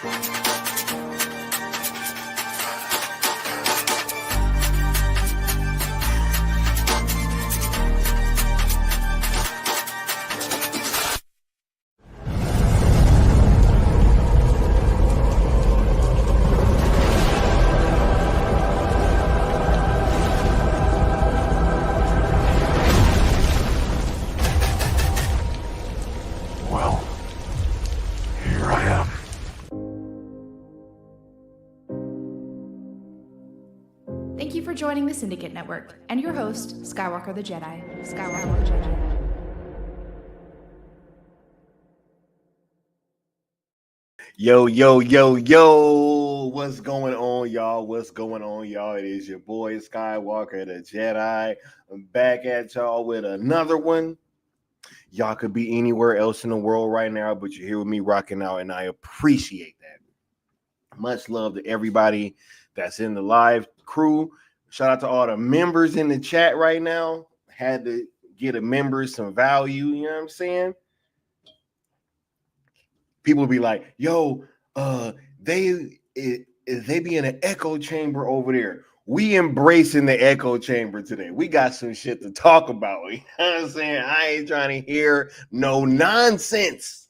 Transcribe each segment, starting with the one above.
Thank you for joining the Syndicate Network and your host, Skywalker the Jedi. Skywalker the Jedi. Yo. What's going on, y'all? It is your boy, Skywalker the Jedi. I'm back at y'all with another one. Y'all could be anywhere else in the world right now, but you're here with me rocking out, and I appreciate that. Much love to everybody that's in the live crew. Shout out to all the members in the chat right now. Had to get a member some value, you know what I'm saying? People be like, yo, they be in an echo chamber over there. We embracing the echo chamber today. We got some shit to talk about. You know what I'm saying? I ain't trying to hear no nonsense.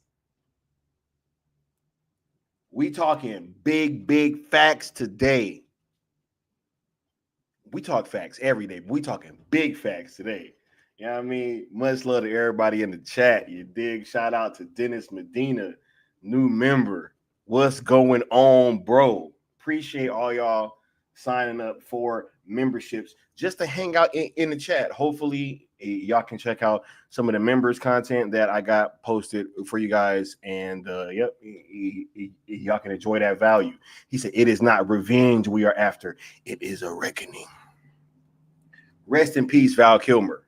We talking big facts today. We talk facts every day, but we talking big facts today. You know what I mean? Much love to everybody in the chat. You dig? Shout out to Dennis Medina, new member. What's going on, bro? Appreciate all y'all signing up for memberships just to hang out in the chat. Hopefully, y'all can check out some of the members' content that I got posted for you guys. And y'all can enjoy that value. He said, it is not revenge we are after. It is a reckoning. Rest in peace, Val Kilmer.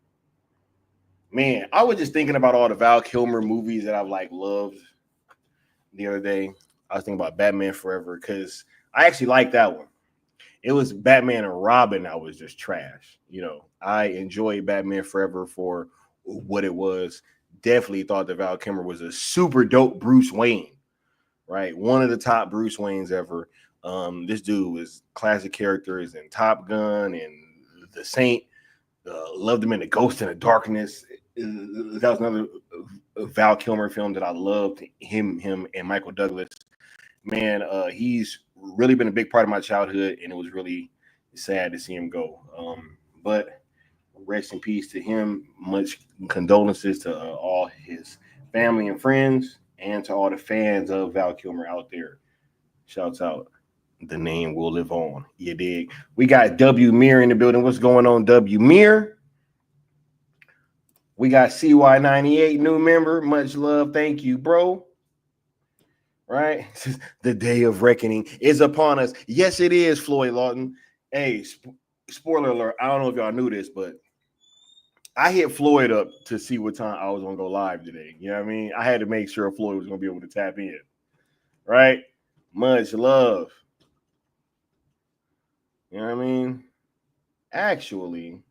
Man, I was just thinking about all the Val Kilmer movies that I've loved the other day. I was thinking about Batman Forever because I actually liked that one. It was Batman and Robin that was just trash. You know, I enjoyed Batman Forever for what it was. Definitely thought that Val Kilmer was a super dope Bruce Wayne, right? One of the top Bruce Waynes ever. This dude was classic characters in Top Gun and The Saint. Loved him in The Ghost in the Darkness. That was another Val Kilmer film that I loved. Him and Michael Douglas. Man, he's really been a big part of my childhood, and it was really sad to see him go. But rest in peace to him. Much condolences to all his family and friends, and to all the fans of Val Kilmer out there. Shouts out. The name will live on. You dig? We got W Mir in the building. What's going on, W Mir? We got CY98, new member. Much love. Thank you, bro. Right? The day of reckoning is upon us. Yes, it is, Floyd Lawton. Hey, spoiler alert. I don't know if y'all knew this, but I hit Floyd up to see what time I was going to go live today. You know what I mean? I had to make sure Floyd was going to be able to tap in. Right? Much love. You know what I mean? Actually,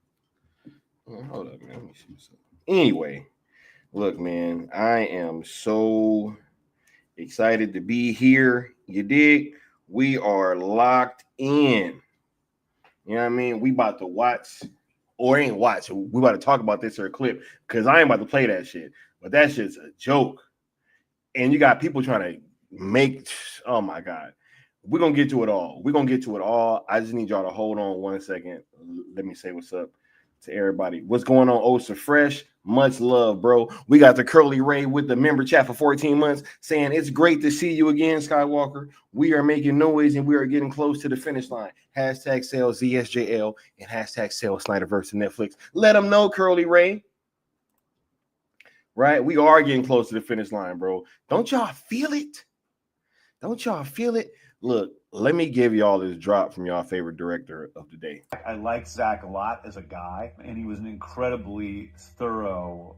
hold up, man. Let me see something. Anyway, look, man, I am so excited to be here. You dig? We are locked in. You know what I mean? We about to watch, or ain't watch. We about to talk about this or a clip because I ain't about to play that shit. But that shit's a joke. And you got people trying to make, oh my God. We're going to get to it all. I just need y'all to hold on 1 second. Let me say what's up to everybody. What's going on, Osa Fresh? Much love, bro. We got the Curly Ray with the member chat for 14 months saying it's great to see you again, Skywalker. We are making noise and we are getting close to the finish line. Hashtag sales ZSJL and hashtag sales Snyderverse and Netflix. Let them know, Curly Ray. Right? We are getting close to the finish line, bro. Don't y'all feel it? Look, let me give y'all this drop from y'all favorite director of the day. I like Zack a lot as a guy, and he was an incredibly thorough,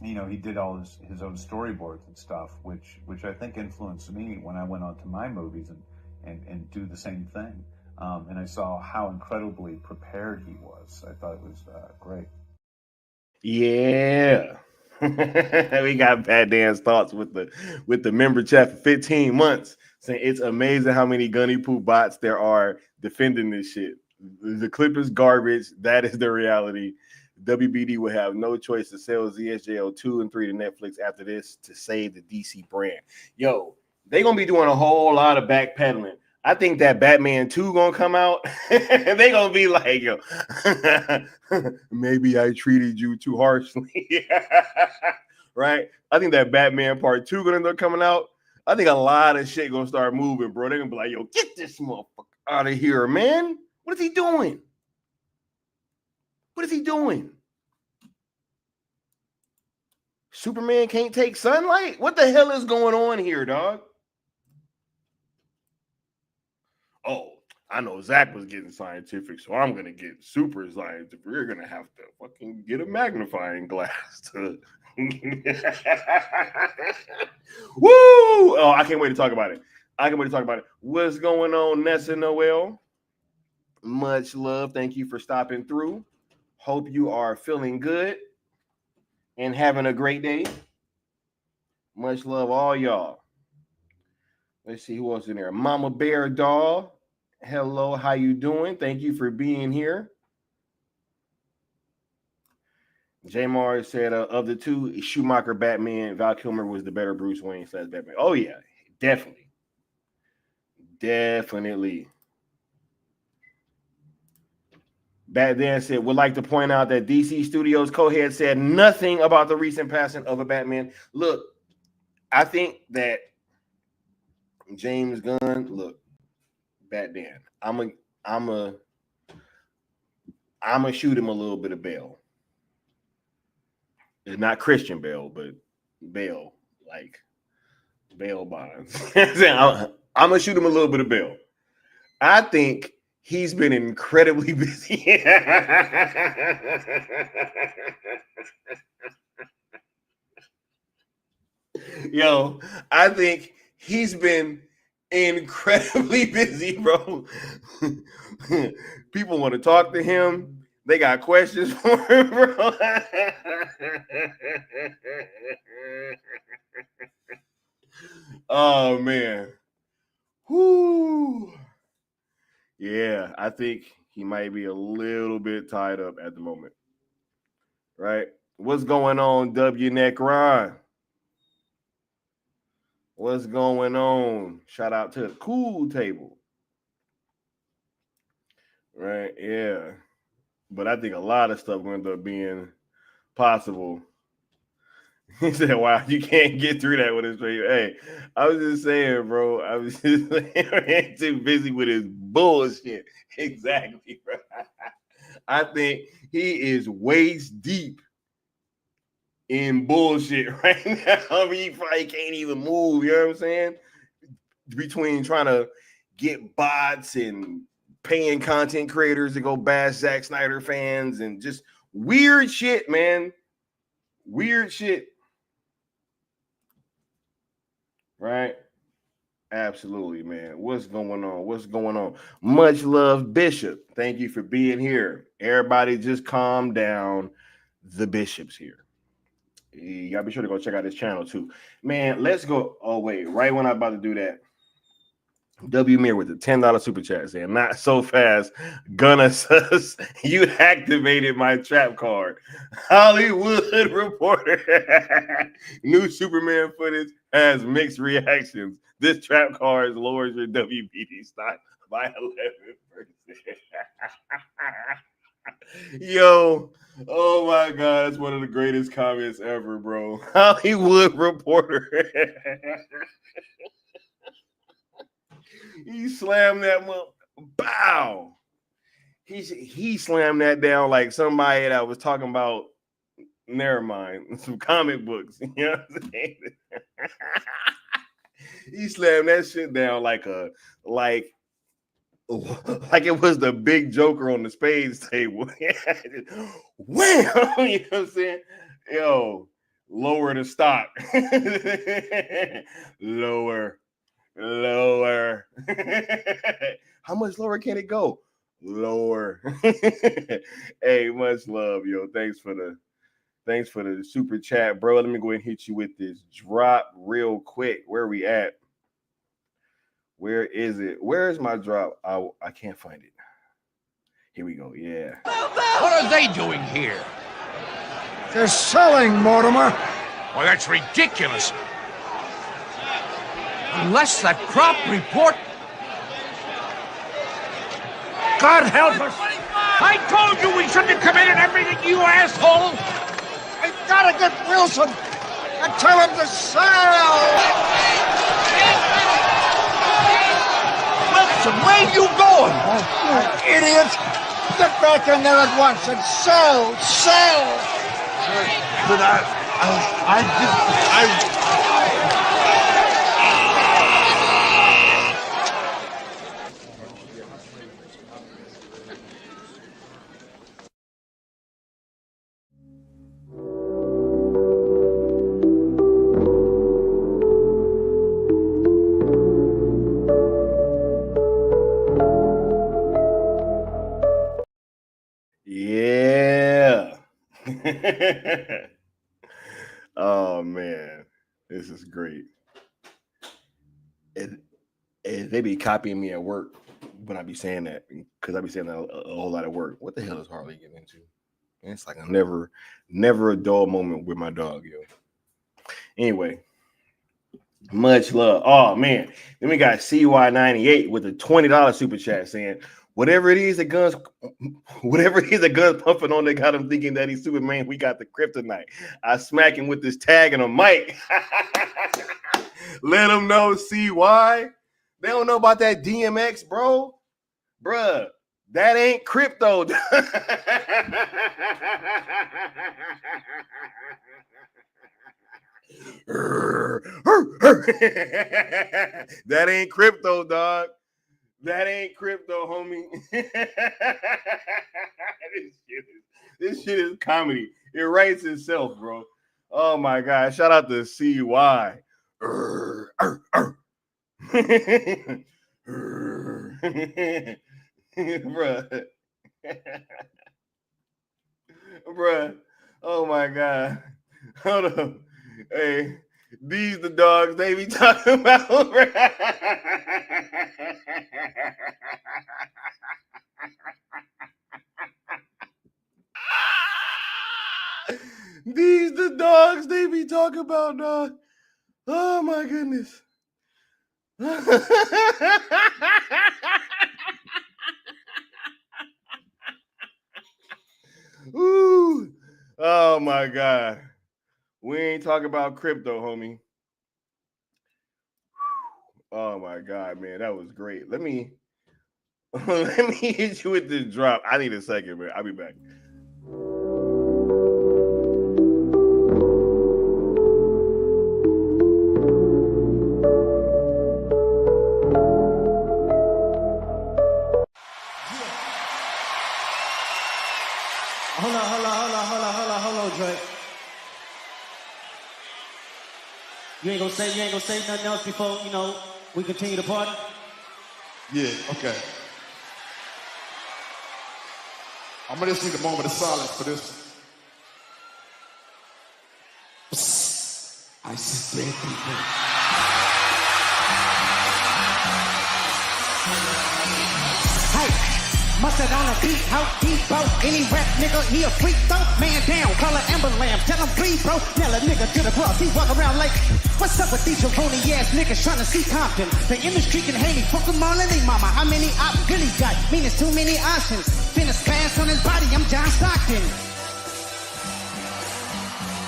he did all his own storyboards and stuff, which I think influenced me when I went on to my movies and do the same thing. And I saw how incredibly prepared he was. I thought it was great. Yeah. We got Bad Dan's thoughts with the member chat for 15 months. saying it's amazing how many Gunny Poo bots there are defending this shit. The clip is garbage. That is the reality. WBD will have no choice to sell ZSJL 2 and 3 to Netflix after this to save the DC brand. Yo, they're going to be doing a whole lot of backpedaling. I think that Batman 2 going to come out. And they're going to be like, yo, maybe I treated you too harshly. Right? I think that Batman Part 2 going to end up coming out. I think a lot of shit going to start moving, bro. They're going to be like, yo, get this motherfucker out of here, man. What is he doing? What is he doing? Superman can't take sunlight? What the hell is going on here, dog? Oh, I know Zach was getting scientific, so I'm going to get super scientific. We're going to have to fucking get a magnifying glass to... Woo! Oh, I can't wait to talk about it. What's going on, Nessa Noel? Much love. Thank you for stopping through. Hope you are feeling good and having a great day. Much love, all y'all. Let's see who else in there. Mama Bear Doll. Hello, how you doing? Thank you for being here. Jamar said, of the two, Schumacher Batman, Val Kilmer was the better Bruce Wayne / Batman. Oh, yeah, definitely. Definitely. Back then said, would like to point out that DC Studios co-head said nothing about the recent passing of a Batman. Look, I think that James Gunn, look, Batman, I'm a shoot him a little bit of bail. It's not Christian Bale, but bail, like bail bonds. I'm gonna shoot him a little bit of bail. I think he's been incredibly busy. Yo, I think he's been incredibly busy, bro. People want to talk to him. They got questions for him, bro. Oh, man. Whoo. Yeah, I think he might be a little bit tied up at the moment. Right? What's going on, W Neck Ron? What's going on? Shout out to the Cool Table. Right? Yeah. But I think a lot of stuff will end up being possible. He said, wow, you can't get through that with his straight. Hey, I was just saying, bro. I was just too busy with his bullshit. Exactly, bro. I think he is waist deep in bullshit right now. I mean, he probably can't even move. You know what I'm saying? Between trying to get bots and paying content creators to go bash Zack Snyder fans and just weird shit, man. Weird shit. Right? Absolutely, man. What's going on? Much love, Bishop. Thank you for being here. Everybody just calm down. The Bishop's here. You gotta be sure to go check out his channel too. Man, let's go. Oh, wait, right when I'm about to do that. W Mir with the $10 super chat saying, not so fast. Gunna says, you activated my trap card. Hollywood Reporter. New Superman footage has mixed reactions. This trap card lowers your WBD stock by 11%. Yo, oh my God, that's one of the greatest comments ever, bro. Hollywood Reporter. He slammed that bow. He slammed that down like somebody that was talking about, never mind, some comic books. You know what I'm saying? He slammed that shit down like it was the big Joker on the spades table. Wham! You know what I'm saying? Yo, lower the stock. Lower. How much lower can it go? Lower. Hey, much love, yo. Thanks for the super chat, bro. Let me go ahead and hit you with this drop real quick. Where we at? Where is it? Where is my drop? I can't find it. Here we go. Yeah. What are they doing here? They're selling, Mortimer. Well, that's ridiculous. Unless that crop report... God help us! I told you we shouldn't have committed everything, you asshole! I've got to get Wilson and tell him to sell. Wilson, where are you going? Oh, idiot! Get back in there at once and sell! But Yeah. Oh man, this is great. And they be copying me at work when I be saying that, because I be saying that a whole lot of work. What the hell is Harley getting into? And it's like a never a dull moment with my dog, yo. Anyway, much love. Oh man, then we got CY98 with a $20 super chat saying, whatever it is that Gunn's pumping on, they got him thinking that he's Superman. We got the kryptonite. I smack him with this tag and a mic. Let them know, CY. They don't know about that DMX, bro. Bruh, that ain't crypto. That ain't crypto, dog. That ain't crypto, homie. This shit is comedy. It writes itself, bro. Oh my God. Shout out to CY. Bruh. Bruh. Oh my God. Hold up. Hey, these the dogs they be talking about. These the dogs they be talking about, dog. Oh my goodness. Ooh. Oh my God. We ain't talking about crypto, homie. Oh my God, man, that was great. Let me hit you with this drop. I need a second, man. I'll be back. Hold on, Drake. You ain't gonna say nothing else before, we continue the party? Yeah, okay. I'm gonna just need a moment of silence for this. I see dead people. Hey! Mustard on a beat, how deep, bro. Any rap nigga, he a freak, though. Man down, call an ambulance, tell him breathe, bro. Nail a nigga to the cross, he walk around like, what's up with these jabroni ass niggas trying to see Compton? The industry can hate me, fuck them all and they mama. How many op really got? Mean it's too many options. Finna pass on his body, I'm John Stockton.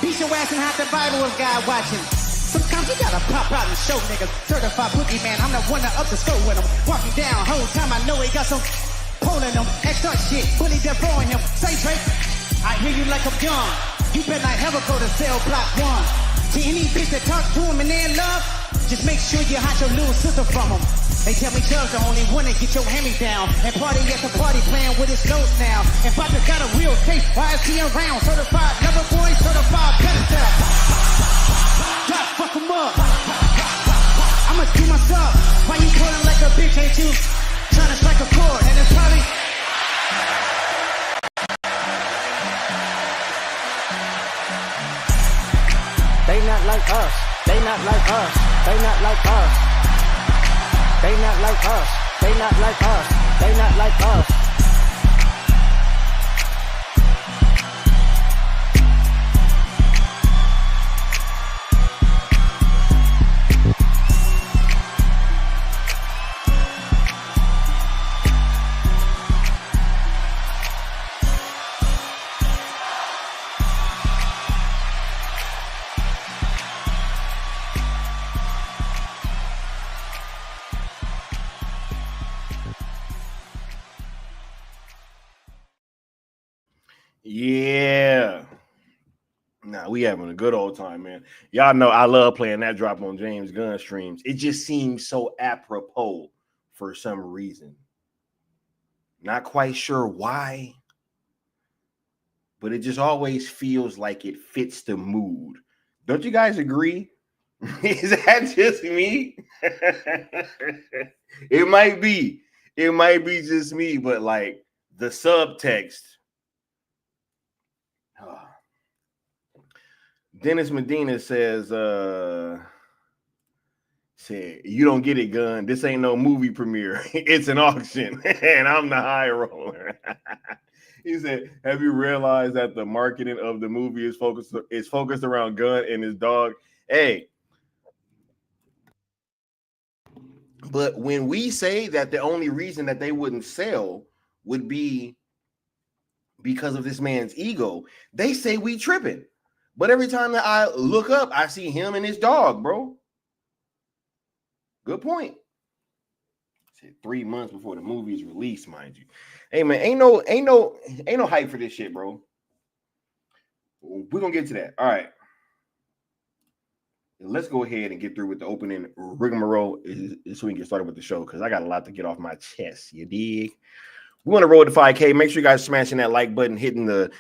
Beat your ass and hide the Bible with God watching. Sometimes you gotta pop out and show niggas. Certified boogie man, I'm the one that up the score with him. Walking down, whole time I know he got some pulling him, extra shit, bully that throwing him. Say Drake, I hear you like I'm young. You better not ever go to cell block 1. To any bitch that talk to him and they're in love, just make sure you hide your little sister from him. They tell me Chubb's the only one that get your hand down. And party at the party playing with his nose now. And Papa got a real case, why is he around? Certified lover boy, certified pedestal. God, fuck him up. I'ma do myself. Why you pulling like a bitch, ain't you? Trying to strike a chord, and it's probably... They not like us. They not like us. They not like us. They not not like us. They not like us. They not like us. Yeah. Nah, we having a good old time, man. Y'all know I love playing that drop on James Gunn streams. It just seems so apropos for some reason. Not quite sure why, but it just always feels like it fits the mood. Don't you guys agree? Is that just me? It might be. It might be just me, but like the subtext. Dennis Medina says, you don't get it, Gunn. This ain't no movie premiere. It's an auction, and I'm the high roller. He said, have you realized that the marketing of the movie is focused around Gunn and his dog? Hey, but when we say that the only reason that they wouldn't sell would be because of this man's ego, they say we tripping. But every time that I look up, I see him and his dog, bro. Good point. 3 months before the movie is released, mind you. Hey man, ain't no hype for this shit, bro. We're gonna get to that. All right. Let's go ahead and get through with the opening rigmarole so we can get started with the show, because I got a lot to get off my chest. You dig? We want to roll to 5K. Make sure you guys smashing that like button, hitting the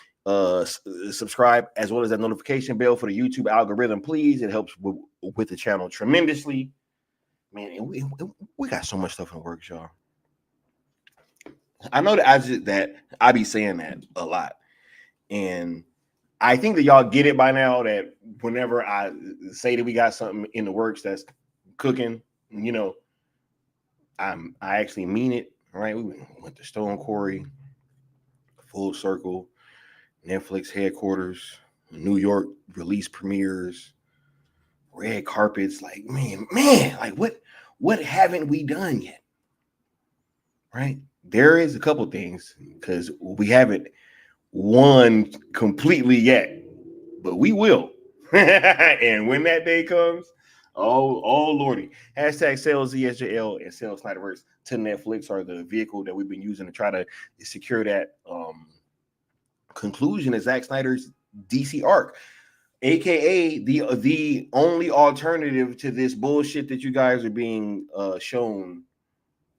subscribe, as well as that notification bell for the YouTube algorithm, please. It helps with the channel tremendously, man. We got so much stuff in the works, y'all. I know that I be saying that a lot, and I think that y'all get it by now, that whenever I say that we got something in the works that's cooking, you know, I actually mean it. Right? We went to Stone Quarry, Full Circle, Netflix headquarters, New York release premieres, red carpets. Like, man, like what haven't we done yet? Right? There is a couple things, because we haven't won completely yet, but we will. And when that day comes, oh lordy. Hashtag sales ZSJL and sales Snyderverse to Netflix are the vehicle that we've been using to try to secure that conclusion of Zack Snyder's DC arc, aka the only alternative to this bullshit that you guys are being shown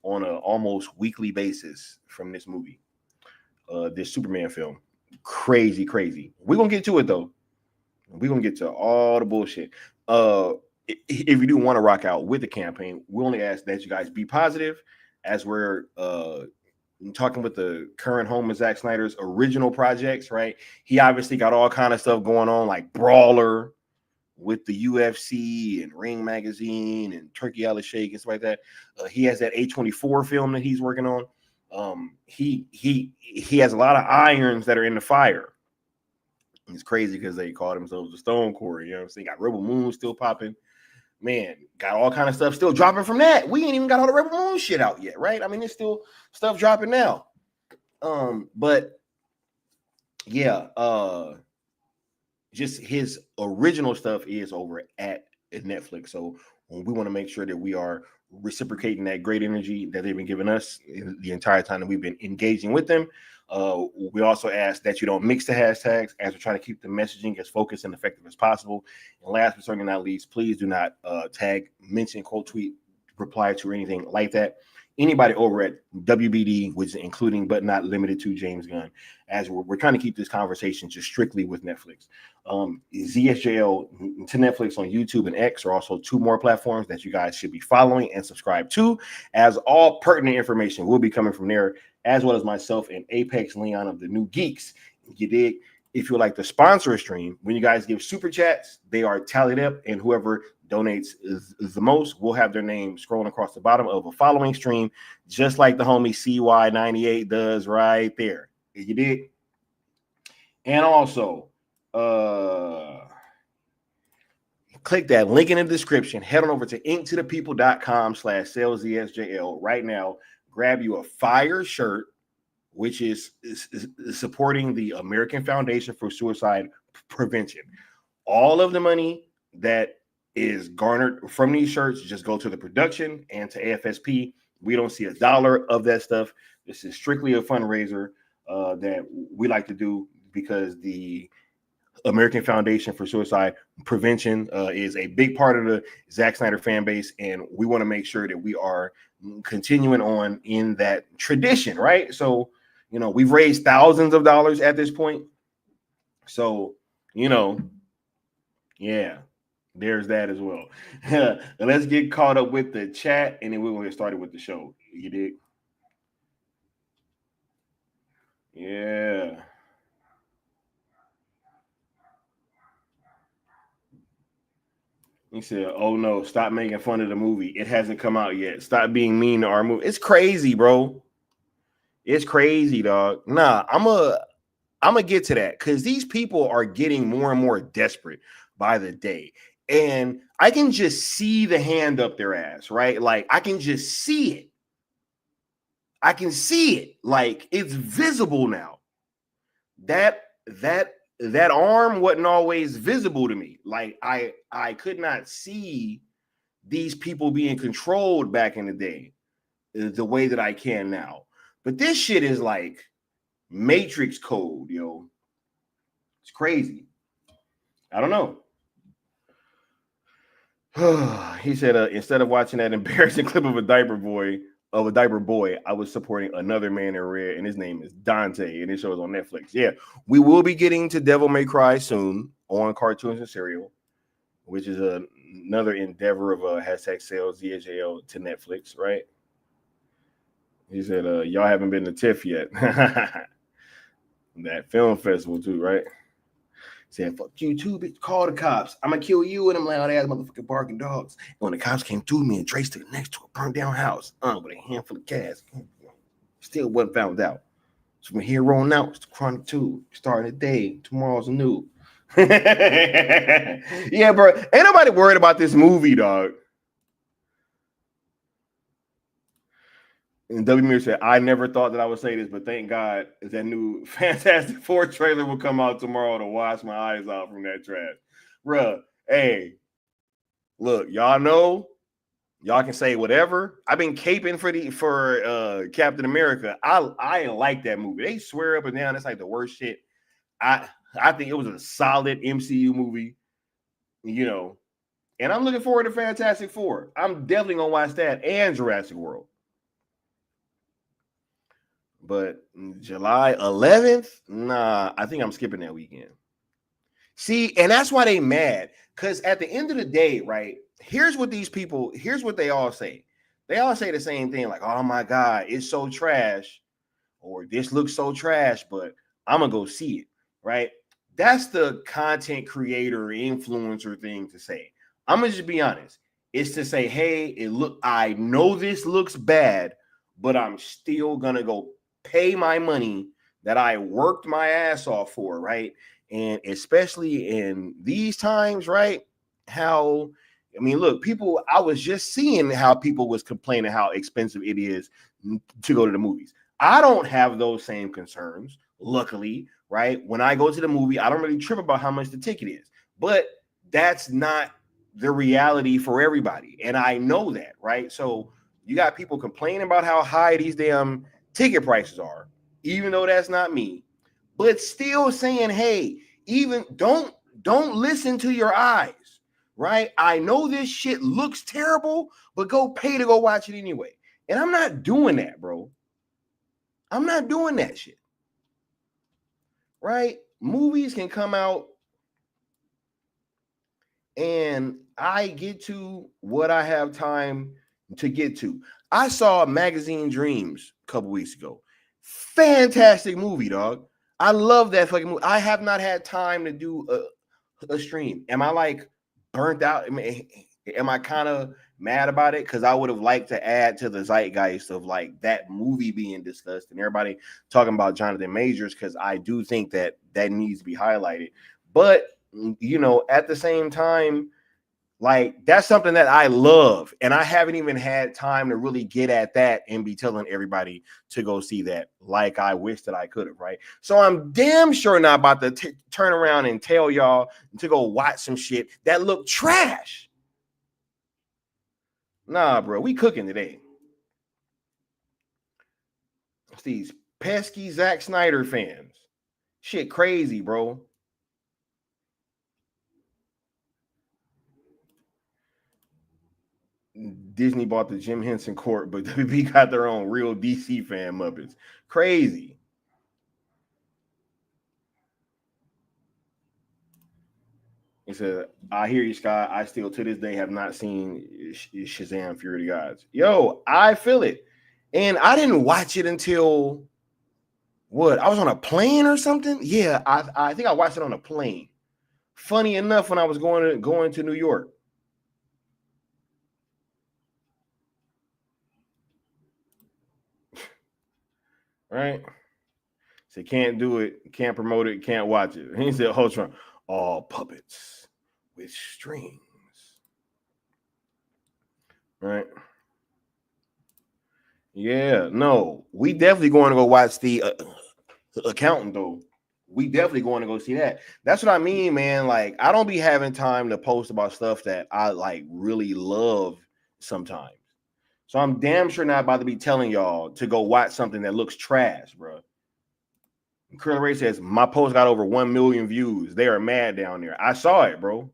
on an almost weekly basis from this movie, this Superman film. Crazy. We're gonna get to it though. We're gonna get to all the bullshit. If you do want to rock out with the campaign, we only ask that you guys be positive, as we're talking with the current home of Zack Snyder's original projects, right? He obviously got all kind of stuff going on, like Brawler with the UFC and Ring Magazine and Turkey Alley Shake and stuff like that. He has that A24 film that he's working on. He has a lot of irons that are in the fire. It's crazy because they call themselves the Stone Quarry. You know what I'm saying? Got Rebel Moon still popping. Man, got all kind of stuff still dropping from that. We ain't even got all the Rebel Moon shit out yet, right? I mean, there's still stuff dropping now. But yeah, just his original stuff is over at Netflix. So we want to make sure that we are reciprocating that great energy that they've been giving us the entire time that we've been engaging with them. We also ask that you don't mix the hashtags, as we're trying to keep the messaging as focused and effective as possible. And last but certainly not least, please do not tag, mention, quote, tweet, reply to, or anything like that anybody over at WBD, which is including but not limited to James Gunn, as we're trying to keep this conversation just strictly with Netflix. ZSJL to Netflix on YouTube and X are also two more platforms that you guys should be following and subscribe to, as all pertinent information will be coming from there, as well as myself and Apex Leon of the New Geeks. You dig? if you like to sponsor a stream, when you guys give super chats, they are tallied up, and whoever donates is the most will have their name scrolling across the bottom of a following stream, just like the homie CY98 does right there. You did. And also, click that link in the description. Head on over to inktothepeople.com/saleszsjl right now. Grab you a fire shirt, which is supporting the American Foundation for Suicide Prevention. All of the money that is garnered from these shirts just go to the production and to AFSP. We don't see a dollar of that stuff. This is strictly a fundraiser that we like to do because the American Foundation for Suicide Prevention is a big part of the Zack Snyder fan base, and we want to make sure that we are continuing on in that tradition, right? So, you know, we've raised thousands of dollars at this point. So, you know, yeah, there's that as well. Let's get caught up with the chat, and then we're going to get started with the show. You dig? Yeah. He said, "Oh no, stop making fun of the movie. It hasn't come out yet. Stop being mean to our movie." It's crazy, bro. It's crazy, dog. Nah, I'm gonna get to that because these people are getting more and more desperate by the day. And I can just see the hand up their ass, right? Like I can just see it. I can see it. Like it's visible now. That arm wasn't always visible to me. Like I could not see these people being controlled back in the day the way that I can now. But this shit is like Matrix code, yo. It's crazy. I don't know. He said, instead of watching that embarrassing clip of a diaper boy, I was supporting another man in red, and his name is Dante, and it shows on Netflix. Yeah, we will be getting to Devil May Cry soon on Cartoons and Cereal, which is another endeavor of hashtag sales ZSJL to Netflix, right? He said, y'all haven't been to TIFF yet. That film festival too, right? Said, fuck you too, bitch. Call the cops. I'm gonna kill you and them loud ass motherfucking barking dogs. And when the cops came through me and traced it next to a burned down house, with a handful of cash, still wasn't found out. So from here on out, it's the Chronic 2. Starting today, tomorrow's new. Yeah, bro. Ain't nobody worried about this movie, dog. And W. Mir said, I never thought that I would say this, but thank God that new Fantastic Four trailer will come out tomorrow to wash my eyes out from that trash. Bruh, hey, look, y'all know, y'all can say whatever. I've been caping for Captain America. I ain't like that movie. They swear up and down it's like the worst shit. I think it was a solid MCU movie, you know, and I'm looking forward to Fantastic Four. I'm definitely gonna watch that and Jurassic World. But July 11th, nah, I think I'm skipping that weekend. See, and that's why they mad. Because at the end of the day, right, here's what they all say. They all say the same thing, like, oh my God, it's so trash, or this looks so trash, but I'm going to go see it, right? That's the content creator, influencer thing to say. I'm going to just be honest. It's to say, hey, I know this looks bad, but I'm still going to go pay my money that I worked my ass off for, right? And especially in these times, right? Look, I was just seeing how people was complaining how expensive it is to go to the movies. I don't have those same concerns, luckily, right? When I go to the movie, I don't really trip about how much the ticket is, but that's not the reality for everybody. And I know that, right? So you got people complaining about how high these damn ticket prices are, even though that's not me, but still saying, hey, even don't listen to your eyes, right? I know this shit looks terrible, but go pay to go watch it anyway. And I'm not doing that, bro. I'm not doing that shit, right? Movies can come out and I get to what I have time to get to. I saw Magazine Dreams a couple weeks ago. Fantastic movie, dog. I love that fucking movie. I have not had time to do a stream. Am I like burnt out? Am I kind of mad about it? Because I would have liked to add to the zeitgeist of like that movie being discussed and everybody talking about Jonathan Majors, because I do think that needs to be highlighted. But you know, at the same time, like that's something that I love, and I haven't even had time to really get at that and be telling everybody to go see that like I wish that I could have, right? So I'm damn sure not about to turn around and tell y'all to go watch some shit that look trash. Nah, bro, we cooking today. It's these pesky Zack Snyder fans. Shit crazy, bro. Disney bought the Jim Henson Court, but WB got their own real DC fan Muppets. Crazy. He said, I hear you, Scott. I still to this day have not seen Shazam Fury of the Gods. Yo, I feel it. And I didn't watch it until what? I was on a plane or something? Yeah, I think I watched it on a plane. Funny enough, when I was going to New York. Right? So can't do it, can't promote it, can't watch it. And he said, Ultron, all puppets with strings. Right? Yeah, no, we definitely going to go watch the Accountant though. We definitely going to go see that. That's what I mean, man. Like, I don't be having time to post about stuff that I like really love sometimes. So I'm damn sure not about to be telling y'all to go watch something that looks trash, bro. Curly Ray says my post got over 1 million views. They are mad down there. I saw it, bro.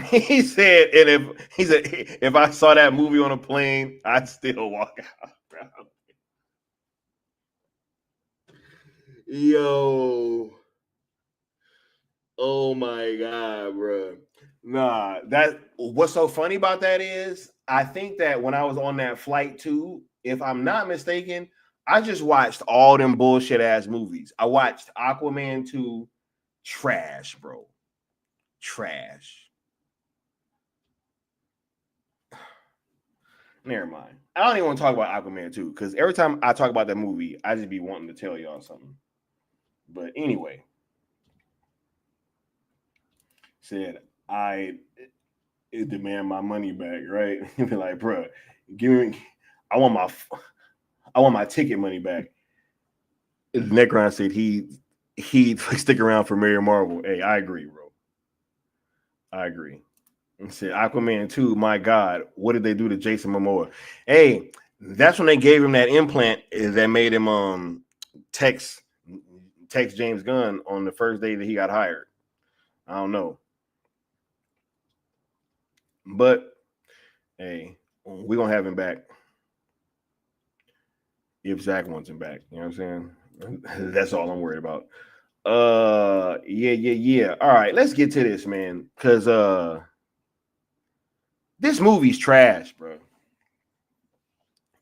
He said, and if I saw that movie on a plane, I'd still walk out, bro. Yo. Oh my god, bro. Nah, that what's so funny about that is I think that when I was on that flight too, if I'm not mistaken, I just watched all them bullshit ass movies. I watched Aquaman 2, trash, bro. Trash. Never mind. I don't even want to talk about Aquaman 2 because every time I talk about that movie, I just be wanting to tell y'all something. But anyway, said I demand my money back, right? Be like, bro, give me. I want my ticket money back. Necron said he'd stick around for Mary Marvel. Hey, I agree, bro. I agree. He said Aquaman 2, my God, what did they do to Jason Momoa? Hey, that's when they gave him that implant that made him text James Gunn on the first day that he got hired. I don't know. But hey, we're gonna have him back. If Zach wants him back. You know what I'm saying? That's all I'm worried about. Yeah. All right, let's get to this, man. Cause this movie's trash, bro.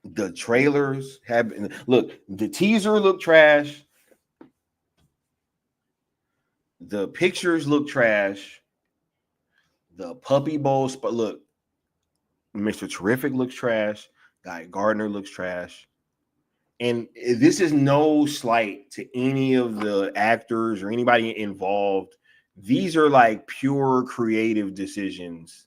The trailers have been the teaser looked trash. The pictures look trash. The Puppy Bowl spot. Look, Mr. Terrific looks trash. Guy Gardner looks trash. And this is no slight to any of the actors or anybody involved. These are like pure creative decisions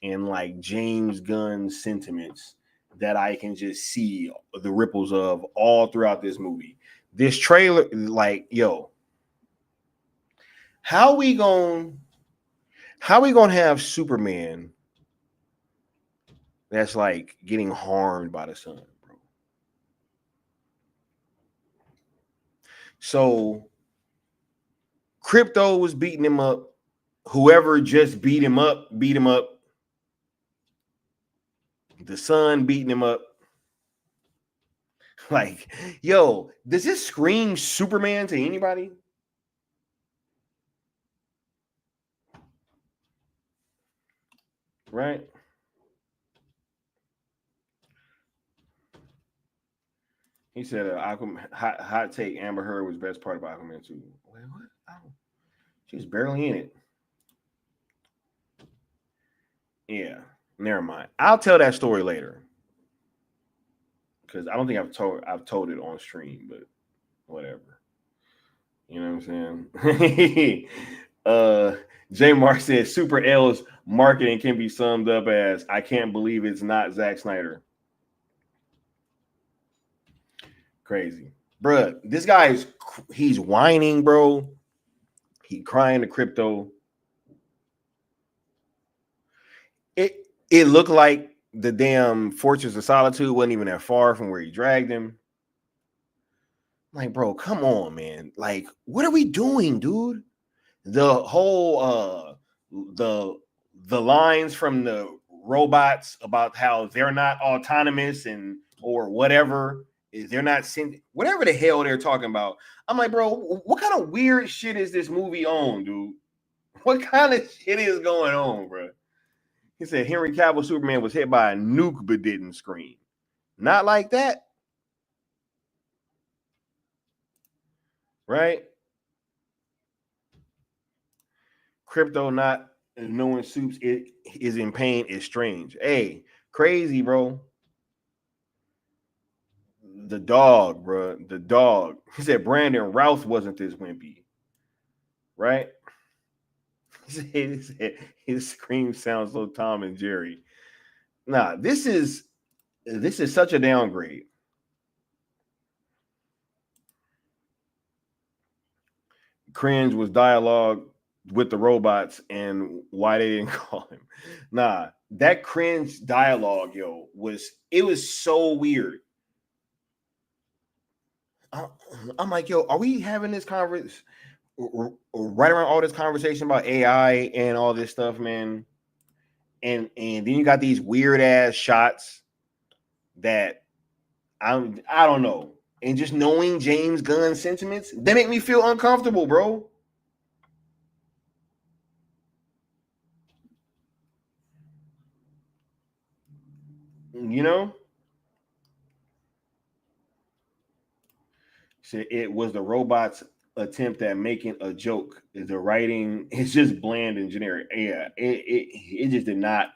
and like James Gunn sentiments that I can just see the ripples of all throughout this movie. This trailer, like, yo, how we gonna have Superman that's like getting harmed by the sun, bro? So Crypto was beating him up. Whoever just beat him up. The Sun beating him up. Like, yo, does this scream Superman to anybody? Right? He said, hot take, Amber Heard was best part of Aquaman 2. Wait, what? She was barely in it. Yeah, never mind. I'll tell that story later. Because I don't think I've told it on stream, but whatever. You know what I'm saying? J Mark said Super L's marketing can be summed up as I can't believe it's not Zack Snyder. Crazy. Bruh, this guy he's whining, bro. He crying to crypto. It looked like the damn Fortress of Solitude wasn't even that far from where he dragged him. Like, bro, come on, man. Like, what are we doing, dude? The whole the lines from the robots about how they're not autonomous and or whatever, they're not whatever the hell they're talking about. I'm like, bro, what kind of weird shit is this movie on, dude? What kind of shit is going on, bro? He said Henry Cavill Superman was hit by a nuke but didn't scream. Not like that. Right? Crypto not knowing Soups is in pain is strange. Hey, crazy, bro. The dog, bro. The dog. He said Brandon Routh wasn't this wimpy. Right? He said his scream sounds so Tom and Jerry. Nah, this is such a downgrade. Cringe was dialogue with the robots and why they didn't call him. Nah, that cringe dialogue, yo, was so weird. I'm like, yo, are we having this conversation right around all this conversation about AI and all this stuff, man? And then you got these weird ass shots that I don't know. And just knowing James Gunn's sentiments, they make me feel uncomfortable, bro. You know? So it was the robot's attempt at making a joke. The writing is just bland and generic. Yeah, it just did not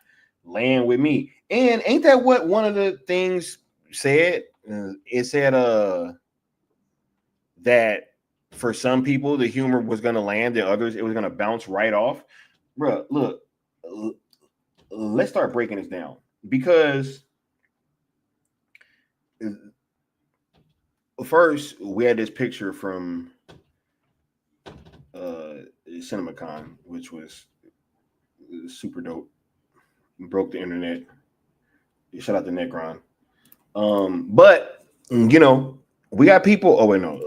land with me. And ain't that what one of the things said? It said that for some people the humor was going to land, and others it was going to bounce right off. Bro, look, let's start breaking this down because first we had this picture from CinemaCon, which was super dope. Broke the internet. Shout out to Necron. But you know, we got people. Oh wait, no.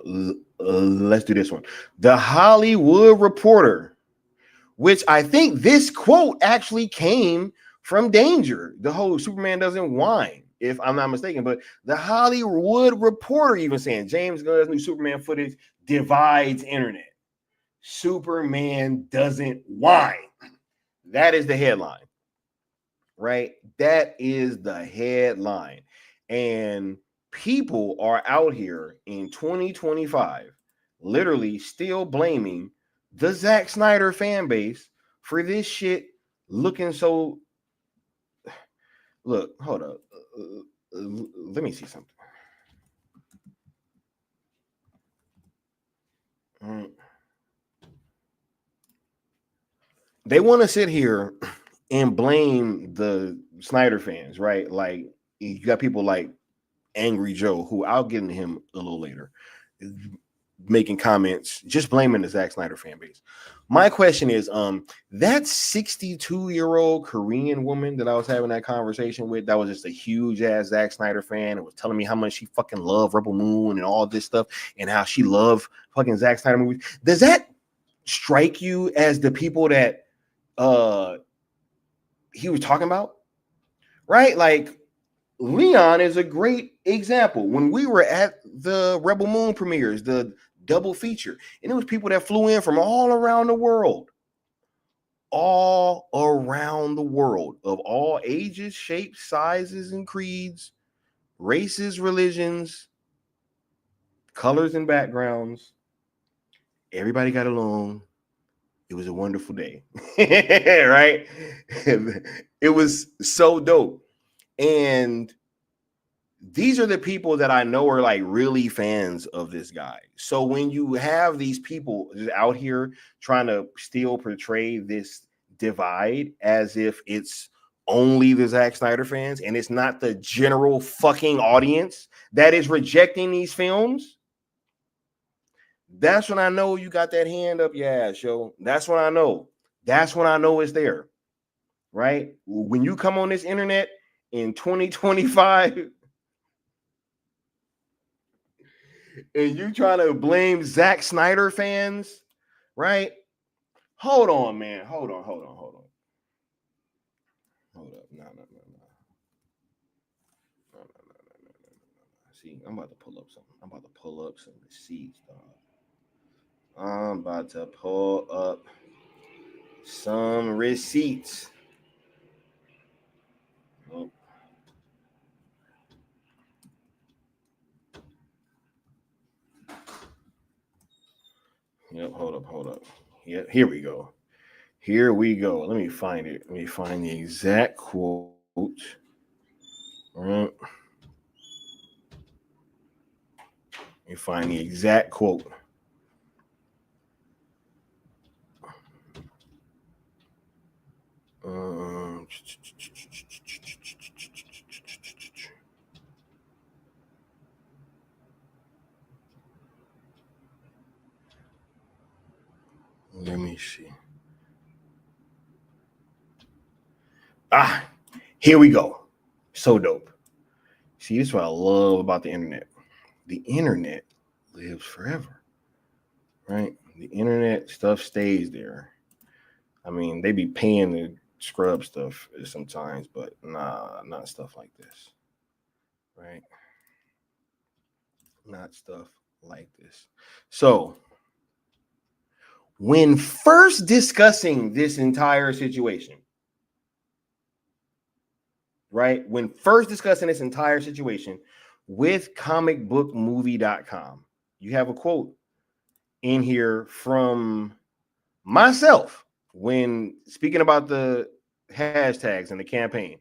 Let's do this one. The Hollywood Reporter, which I think this quote actually came from Danger. The whole Superman doesn't whine, if I'm not mistaken. But the Hollywood Reporter even saying James Gunn's new Superman footage divides internet. Superman doesn't whine. That is the headline, right? That is the headline. And people are out here in 2025 literally still blaming the Zack Snyder fan base for this shit looking so. Look, hold up. Let me see something. They want to sit here and blame the Snyder fans, right? Like you got people like Angry Joe, who I'll get into him a little later, making comments, just blaming the Zack Snyder fan base. My question is, that 62-year-old Korean woman that I was having that conversation with, that was just a huge ass Zack Snyder fan, and was telling me how much she fucking loved Rebel Moon and all this stuff, and how she loved fucking Zack Snyder movies. Does that strike you as the people that he was talking about? Right? Like Leon is a great example. When we were at the Rebel Moon premieres, the double feature, and it was people that flew in from all around the world, of all ages, shapes, sizes, and creeds, races, religions, colors and backgrounds. Everybody got along. It was a wonderful day, right? It was so dope. And these are the people that I know are like really fans of this guy. So when you have these people out here trying to still portray this divide as if it's only the Zack Snyder fans and it's not the general fucking audience that is rejecting these films, that's when I know you got that hand up your ass, yo. That's when I know. That's when I know it's there, right? When you come on this internet in 2025 and you try to blame Zack Snyder fans, right? Hold on, man. Hold on. Hold up. No. See, I'm about to pull up something. I'm about to pull up some receipts, dog. I'm about to pull up some receipts. Oh. Yep, hold up. Yep, here we go. Let me find it. Let me find the exact quote. All right. Let me find the exact quote. Let me see. Here we go. So dope. See, this is what I love about the internet. The internet lives forever, right? The internet stuff stays there. I mean, they be paying to scrub stuff sometimes, but nah, not stuff like this, right? Not stuff like this. So, when first discussing this entire situation, right? When first discussing this entire situation with comicbookmovie.com, you have a quote in here from myself when speaking about the hashtags and the campaign.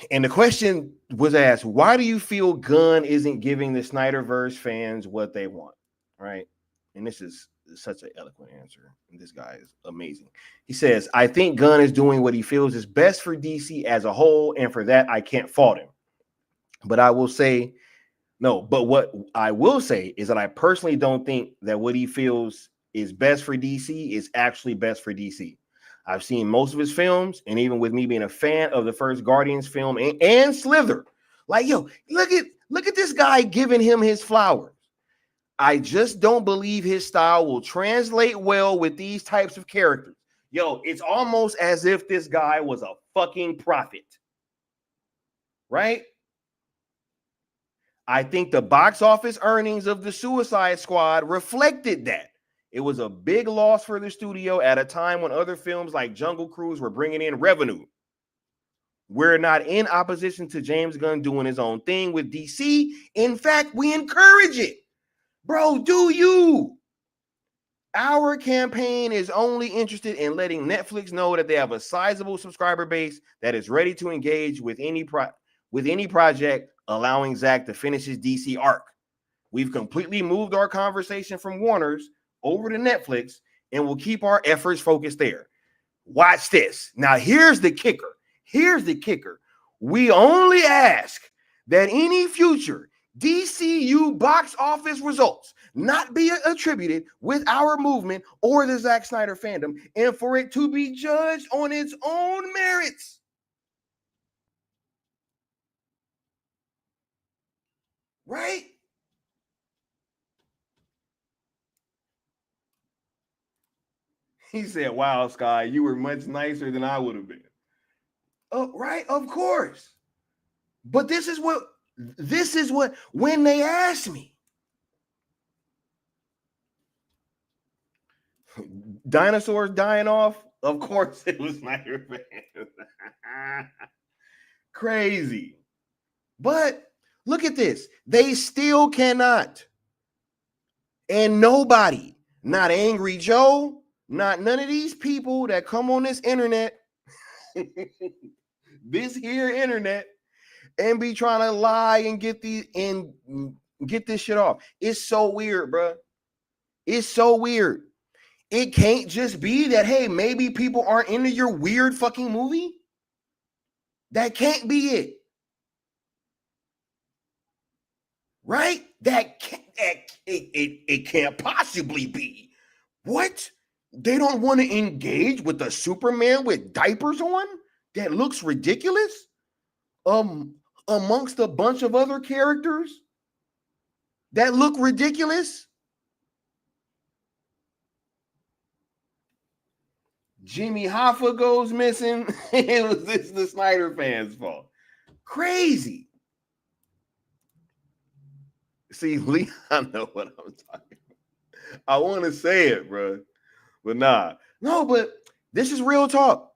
And the question was asked, why do you feel Gunn isn't giving the Snyderverse fans what they want? Right? And this is such an eloquent answer. And this guy is amazing. He says, I think Gunn is doing what he feels is best for DC as a whole. And for that, I can't fault him. But I will say, what I will say is that I personally don't think that what he feels is best for DC is actually best for DC. I've seen most of his films, and even with me being a fan of the first Guardians film and Slither, like, yo, look at this guy giving him his flowers. I just don't believe his style will translate well with these types of characters. Yo, it's almost as if this guy was a fucking prophet, right? I think the box office earnings of the Suicide Squad reflected that. It was a big loss for the studio at a time when other films like Jungle Cruise were bringing in revenue. We're not in opposition to James Gunn doing his own thing with DC. In fact, we encourage it. Bro, do you? Our campaign is only interested in letting Netflix know that they have a sizable subscriber base that is ready to engage with any project allowing Zack to finish his DC arc. We've completely moved our conversation from Warner's over to Netflix, and we'll keep our efforts focused there. Watch this. Now, here's the kicker. We only ask that any future DCU box office results not be attributed with our movement or the Zack Snyder fandom, and for it to be judged on its own merits. Right? He said, wow, Sky, you were much nicer than I would have been. Oh, right, of course. But this is what, when they asked me, dinosaurs dying off, of course it was Snyder fans. Crazy. But Look at this. They still cannot. And nobody, not Angry Joe, not none of these people that come on this internet, this here internet, and be trying to lie and get this shit off. It's so weird, bro. It's so weird. It can't just be that, hey, maybe people aren't into your weird fucking movie. That can't be it. Right? It can't possibly be. What? They don't want to engage with a Superman with diapers on that looks ridiculous? Amongst a bunch of other characters that look ridiculous? Jimmy Hoffa goes missing. It's the Snyder fans' fault. Crazy. See, Lee, I know what I'm talking about. I want to say it, bro. But nah. No, but this is real talk.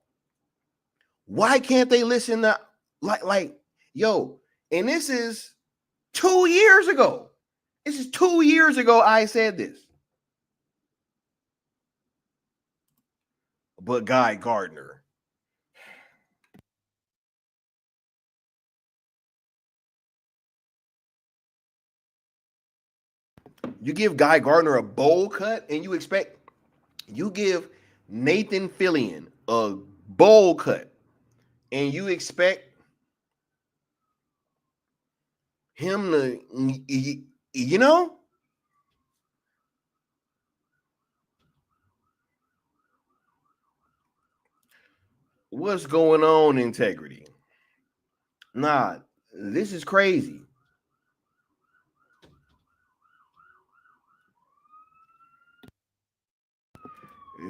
Why can't they listen to yo, and this is 2 years ago. This is 2 years ago I said this. But Guy Gardner. You give Guy Gardner a bowl cut and you give Nathan Fillion a bowl cut and you expect him to, you know? What's going on, Integrity? Nah, this is crazy.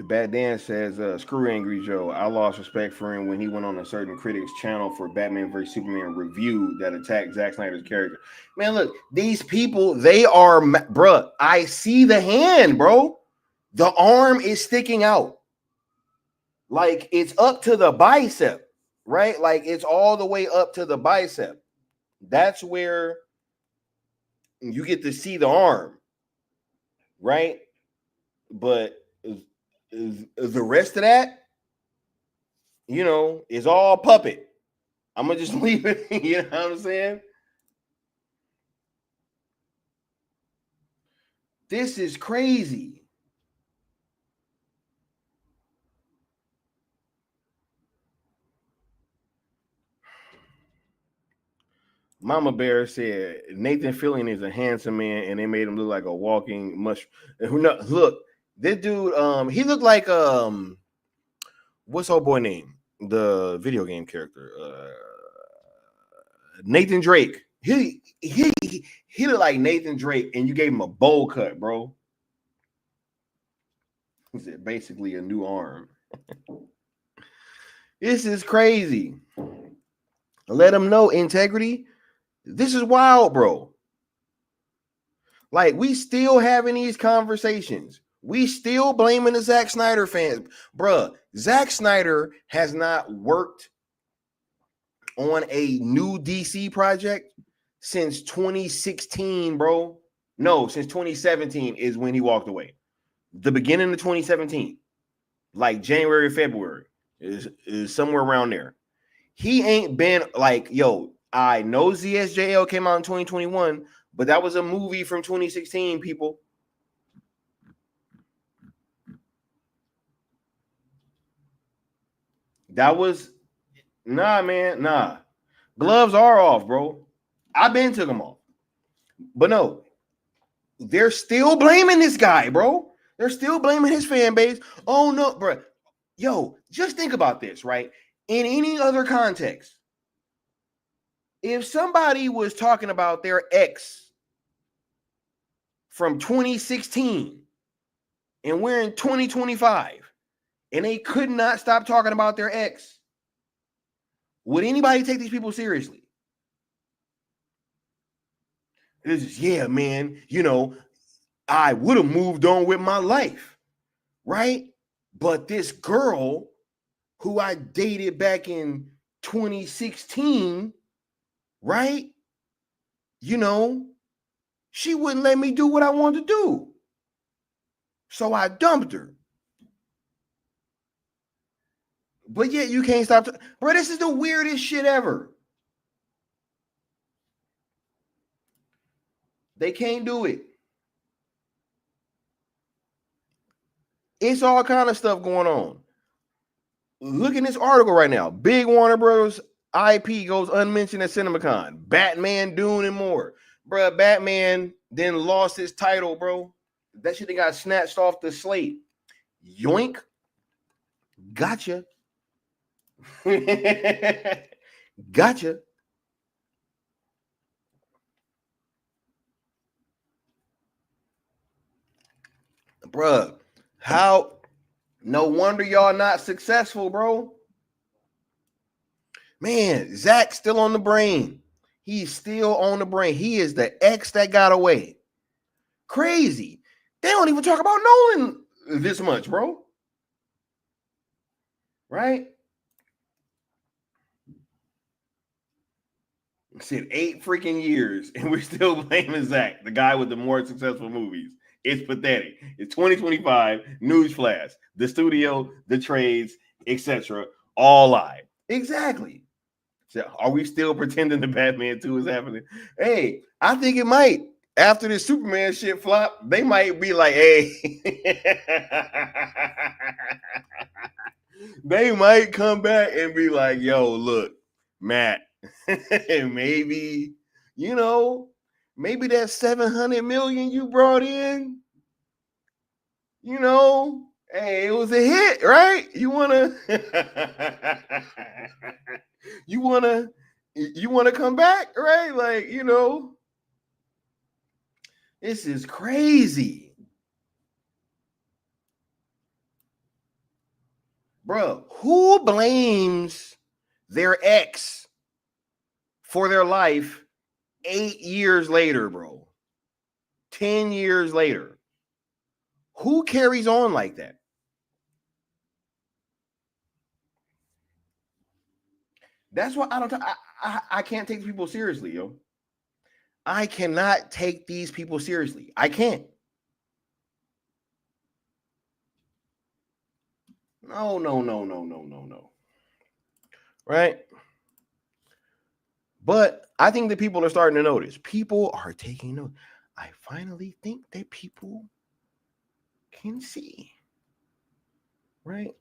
Bad Dan says, screw Angry Joe. I lost respect for him when he went on a certain critic's channel for Batman vs. Superman review that attacked Zack Snyder's character. Man, look, these people, they are, bruh, I see the hand, bro. The arm is sticking out. Like, it's up to the bicep, right? Like, it's all the way up to the bicep. That's where you get to see the arm, right? But the rest of that, you know, is all puppet. I'm going to just leave it, you know what I'm saying? This is crazy. Mama Bear said Nathan Fillion is a handsome man, and they made him look like a walking mushroom. Look, this dude, he looked like what's old boy name? The video game character, Nathan Drake. He looked like Nathan Drake, and you gave him a bowl cut, bro. He said basically a new arm. This is crazy. Let him know, Integrity. This is wild, bro. Like, we still having these conversations. We still blaming the Zack Snyder fans. Bruh, Zack Snyder has not worked on a new DC project since 2016, bro. No, since 2017 is when he walked away. The beginning of 2017. Like January, February is somewhere around there. He ain't been like, yo, I know ZSJL came out in 2021, but that was a movie from 2016, people. That was, nah, man, nah. Gloves are off, bro. I've been took them off. But no, they're still blaming this guy, bro. They're still blaming his fan base. Oh, no, bro. Yo, just think about this, right? In any other context, if somebody was talking about their ex from 2016 and we're in 2025 and they could not stop talking about their ex, would anybody take these people seriously? It's just, yeah, man, you know, I would have moved on with my life, right? But this girl who I dated back in 2016, right? she wouldn't let me do what I wanted to do. So I dumped her. But yet you can't stop. Bro, this is the weirdest shit ever. They can't do it. It's all kind of stuff going on. Look in this article right now. Big Warner Bros. IP goes unmentioned at CinemaCon. Batman, Dune, and more. Bro, Batman then lost his title, bro. That shit got snatched off the slate. Yoink. Gotcha. Gotcha. Bruh, how? No wonder y'all not successful, bro. Man, Zach's still on the brain. He's still on the brain. He is the ex that got away. Crazy. They don't even talk about Nolan this much, bro. Right? Said 8 freaking years, and we're still blaming Zach, the guy with the more successful movies. It's pathetic. It's 2025. Newsflash. The studio, the trades, etc. All lie. Exactly. So are we still pretending the Batman 2 is happening? Hey, I think it might. After this Superman shit flop, they might be like, hey. They might come back and be like, yo, look, Matt, maybe, maybe that 700 million you brought in, hey, it was a hit, right? You wanna come back, right? Like, this is crazy. Bro, who blames their ex for their life 8 years later, bro? 10 years later. Who carries on like that? That's why I can't take people seriously, yo. I cannot take these people seriously. I can't. No. Right? But I think that people are starting to notice. People are taking note. I finally think that people can see. Right?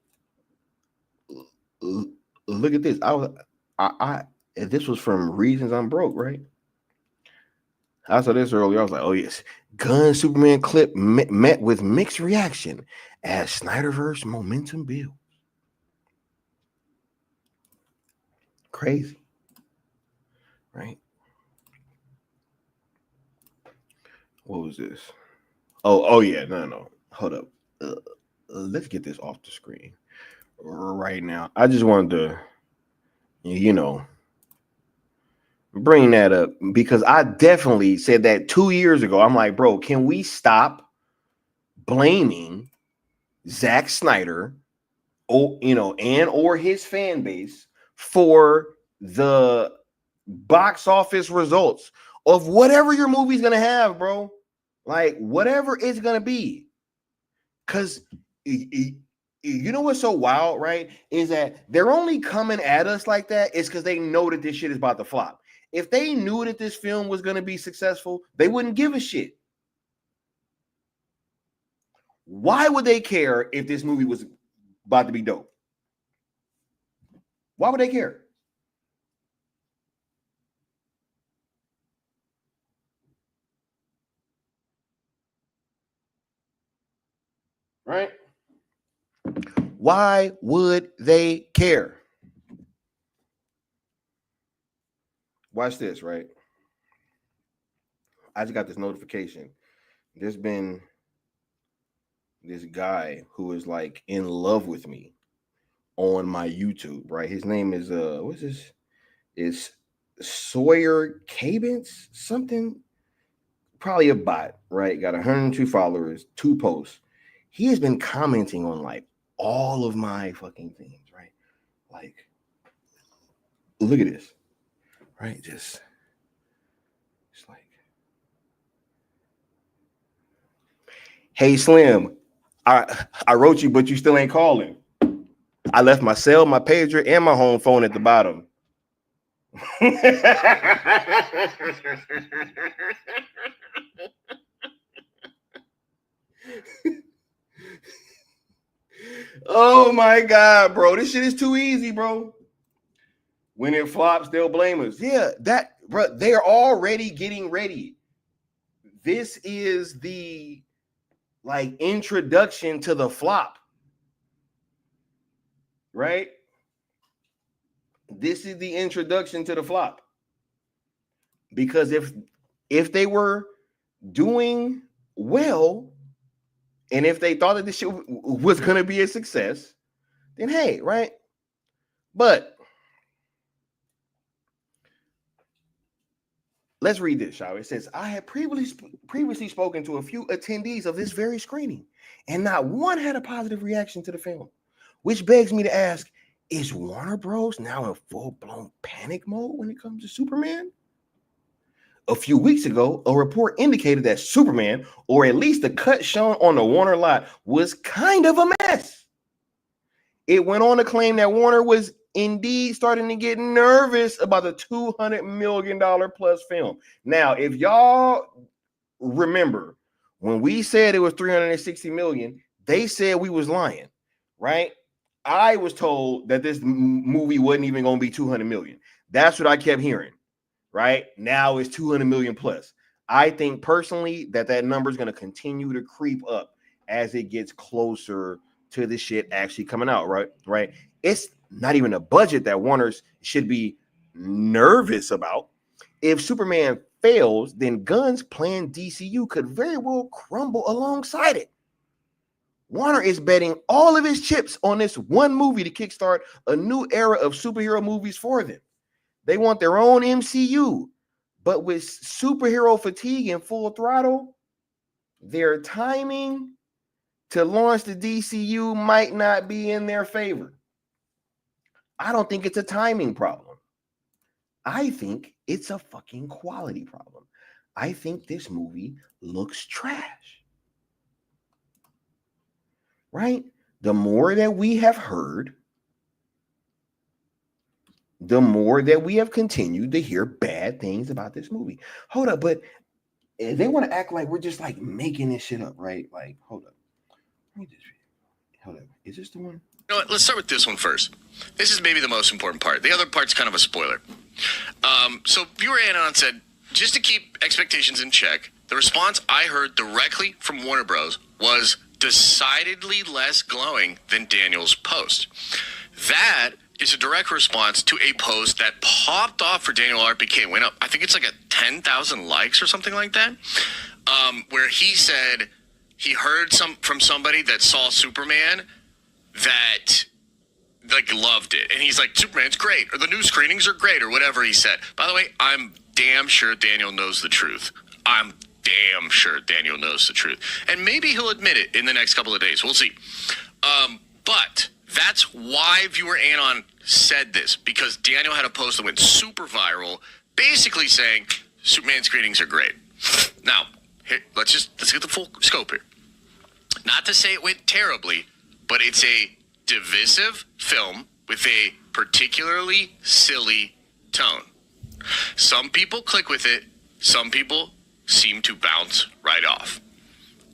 Look at this. This was from Reasons I'm Broke, right? I saw this earlier. I was like, oh yes. Gunn Superman clip met with mixed reaction as Snyderverse momentum builds. Crazy. Right? What was this? Oh yeah. No. Hold up. Let's get this off the screen right now. I just wanted to, bring that up because I definitely said that 2 years ago. I'm like, bro, can we stop blaming Zack Snyder or his fan base for the box office results of whatever your movie's gonna have, bro? Like whatever it's gonna be. Because you know what's so wild, right? Is that they're only coming at us like that is because they know that this shit is about to flop. If they knew that this film was going to be successful, they wouldn't give a shit. Why would they care if this movie was about to be dope? Why would they care? Right? Why would they care? Watch this, right? I just got this notification. There's been this guy who is like in love with me on my YouTube, right? His name is what's this? Is Sawyer Cabins? Something, probably a bot, right? Got 102 followers, 2 posts. He has been commenting on like all of my fucking things, right? Like, look at this, right? Just It's like, hey Slim, I wrote you, but you still ain't calling. I left my cell, my pager, and my home phone at the bottom. Oh my God, bro. This shit is too easy, bro. When it flops, they'll blame us. Yeah, bro, they're already getting ready. This is the introduction to the flop. Right? This is the introduction to the flop. Because if they were doing well, and if they thought that this shit was going to be a success, then hey, right? But let's read this, shall we? It says, I had previously spoken to a few attendees of this very screening, and not one had a positive reaction to the film, which begs me to ask, is Warner Bros. Now in full-blown panic mode when it comes to Superman? A few weeks ago, a report indicated that Superman, or at least the cut shown on the Warner lot, was kind of a mess. It went on to claim that Warner was indeed starting to get nervous about the $200 million plus film. Now, if y'all remember, when we said it was $360 million, they said we was lying, right? I was told that this movie wasn't even going to be $200 million. That's what I kept hearing. Right now it's 200 million plus. I think personally that number is going to continue to creep up as it gets closer to the shit actually coming out. Right. It's not even a budget that Warner's should be nervous about. If Superman fails, then Gunn's planned DCU could very well crumble alongside it. Warner is betting all of his chips on this one movie to kickstart a new era of superhero movies for them. They want their own MCU, but with superhero fatigue and full throttle, their timing to launch the DCU might not be in their favor. I don't think it's a timing problem. I think it's a fucking quality problem. I think this movie looks trash. Right? The more that we have heard, the more that we have continued to hear bad things about this movie. Hold up, but they want to act like we're just making this shit up, right? Hold up. Hold up. Is this the one? You know what? Let's start with this one first. This is maybe the most important part. The other part's kind of a spoiler. So viewer Anon said, just to keep expectations in check, the response I heard directly from Warner Bros. Was decidedly less glowing than Daniel's post. That is a direct response to a post that popped off for Daniel RPK. Went up, I think it's a 10,000 likes or something like that, where he said he heard from somebody that saw Superman that loved it. And he's like, Superman's great, or the new screenings are great, or whatever he said. By the way, I'm damn sure Daniel knows the truth. I'm damn sure Daniel knows the truth. And maybe he'll admit it in the next couple of days. We'll see. But that's why viewer Anon said this, because Daniel had a post that went super viral, basically saying Superman screenings are great. Now, here, let's get the full scope here. Not to say it went terribly, but it's a divisive film with a particularly silly tone. Some people click with it. Some people seem to bounce right off.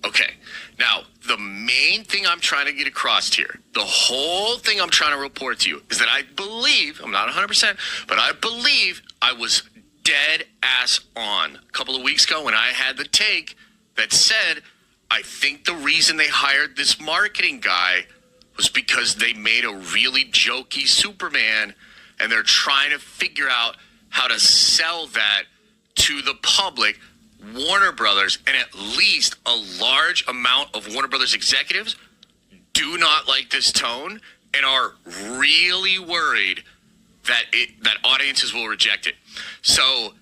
Okay, now the main thing I'm trying to get across here, the whole thing I'm trying to report to you, is that I believe, I'm not 100%, but I believe I was dead ass on a couple of weeks ago when I had the take that said, I think the reason they hired this marketing guy was because they made a really jokey Superman and they're trying to figure out how to sell that to the public. Warner Brothers, and at least a large amount of Warner Brothers executives, do not like this tone and are really worried that audiences will reject it. So,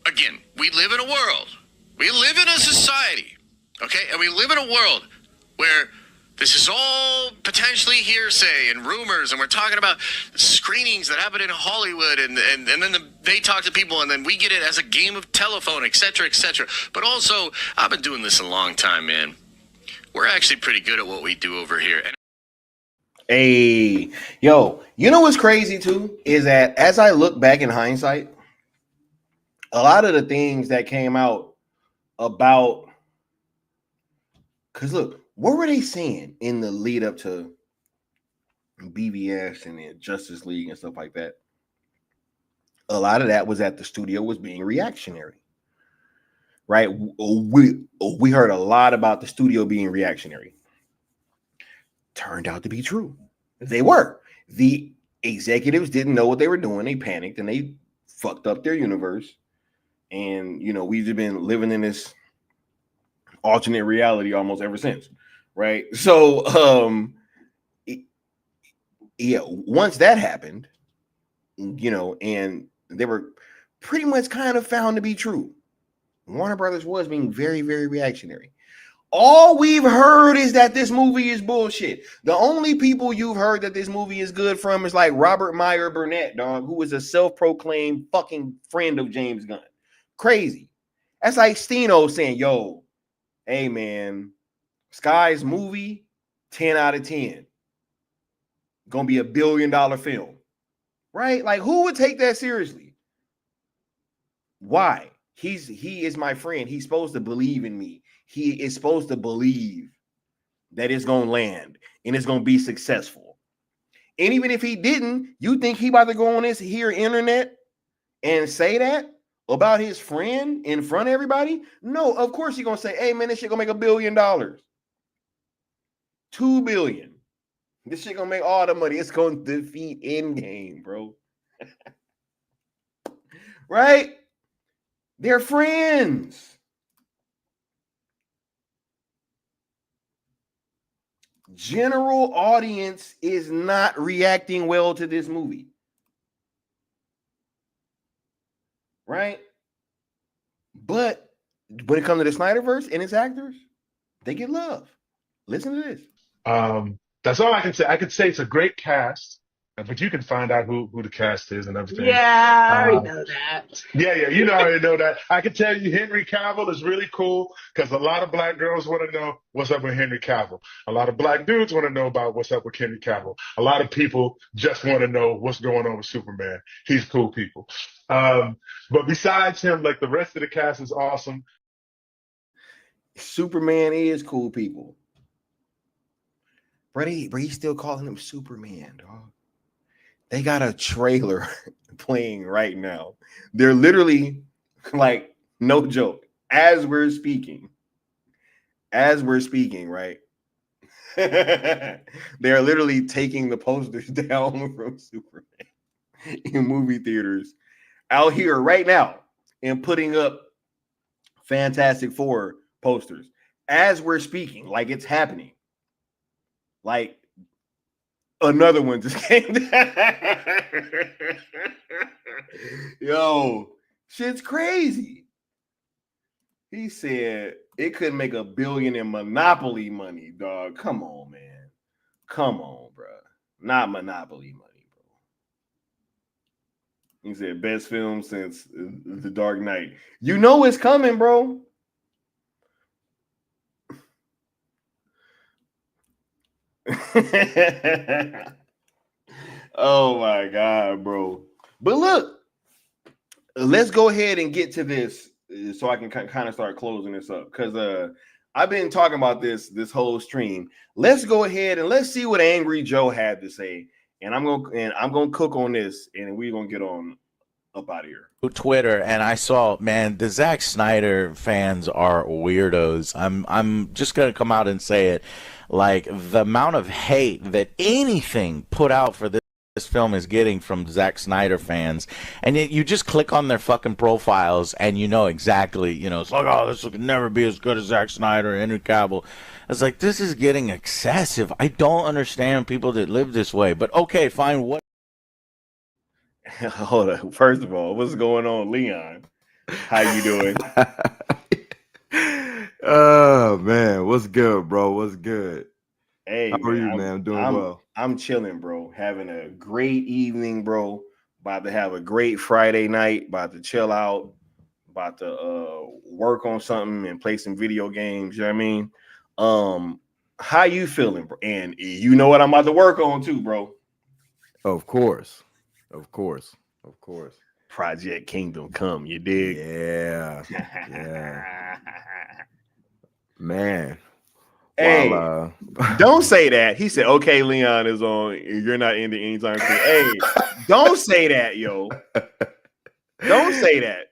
again, we live in a world. We live in a society, okay? And we live in a world where This is all potentially hearsay and rumors, and we're talking about screenings that happen in Hollywood, and then they talk to people, and then we get it as a game of telephone, etc., etc. But also, I've been doing this a long time, man. We're actually pretty good at what we do over here. Hey, yo, you know what's crazy too is that as I look back in hindsight, a lot of the things that came out about, because look, what were they saying in the lead up to BVS and the Justice League and stuff like that? A lot of that was that the studio was being reactionary, right? We heard a lot about the studio being reactionary. Turned out to be true. They were. The executives didn't know what they were doing. They panicked and they fucked up their universe. And, you know, we've been living in this alternate reality almost ever since, right? So, yeah, once that happened, you know, and they were pretty much kind of found to be true. Warner Brothers was being very, very reactionary. All we've heard is that this movie is bullshit. The only people you've heard that this movie is good from is like Robert Meyer Burnett, dog, who is a self-proclaimed fucking friend of James Gunn. Crazy. That's like Steno saying, yo, hey, man, Sky's movie, 10 out of 10. Gonna be $1 billion film. Right? Like, who would take that seriously? Why? He is my friend. He's supposed to believe in me. He is supposed to believe that it's gonna land and it's gonna be successful. And even if he didn't, you think he about to go on this here internet and say that about his friend in front of everybody? No, of course he's gonna say, hey man, this shit gonna make $1 billion. $2 billion. This shit gonna make all the money. It's gonna defeat Endgame, bro. Right? They're friends. General audience is not reacting well to this movie. Right? But when it comes to the Snyderverse and its actors, they get love. Listen to this. That's all I can say. I could say it's a great cast, but you can find out who the cast is and everything. Yeah, I already know that. Yeah, you already know that. I can tell you Henry Cavill is really cool because a lot of black girls want to know what's up with Henry Cavill. A lot of black dudes want to know about what's up with Henry Cavill. A lot of people just want to know what's going on with Superman. He's cool people. But besides him, like the rest of the cast is awesome. Superman is cool people. But he's still calling him Superman, dog. They got a trailer playing right now. They're literally, like, no joke, as we're speaking, right? They're literally taking the posters down from Superman in movie theaters out here right now and putting up Fantastic Four posters as we're speaking, like it's happening. Like another one just came down. Yo, shit's crazy. He said it could make $1 billion in Monopoly money, dog. Come on, man. Come on, bro. Not Monopoly money, bro. He said best film since The Dark Knight. You know it's coming, bro. Oh my God, bro. But look, let's go ahead and get to this so I can kind of start closing this up, because I've been talking about this whole stream. Let's go ahead and let's see what Angry Joe had to say, and I'm gonna cook on this, and we're gonna get on up out of here. Twitter, and I saw, man, the Zack Snyder fans are weirdos. I'm just gonna come out and say it. Like, the amount of hate that anything put out for this film is getting from Zack Snyder fans, and you just click on their fucking profiles and you know exactly, you know, it's like, oh, this will never be as good as Zack Snyder, Henry Cavill. It's like, this is getting excessive. I don't understand people that live this way, but okay, fine. What? Hold on. First of all, what's going on, Leon? How you doing? Oh man, what's good, bro? What's good? Hey, How are man, you, man? I'm doing well. I'm chilling, bro. Having a great evening, bro. About to have a great Friday night. About to chill out. About to work on something and play some video games. You know what I mean? How you feeling, bro? And you know what I'm about to work on too, bro. Of course. Of course. Of course. Project Kingdom Come, you dig? Yeah. Yeah. Man. Hey, While, don't say that. He said, okay, Leon is on. You're not ending anytime soon. Hey, don't say that, yo. Don't say that.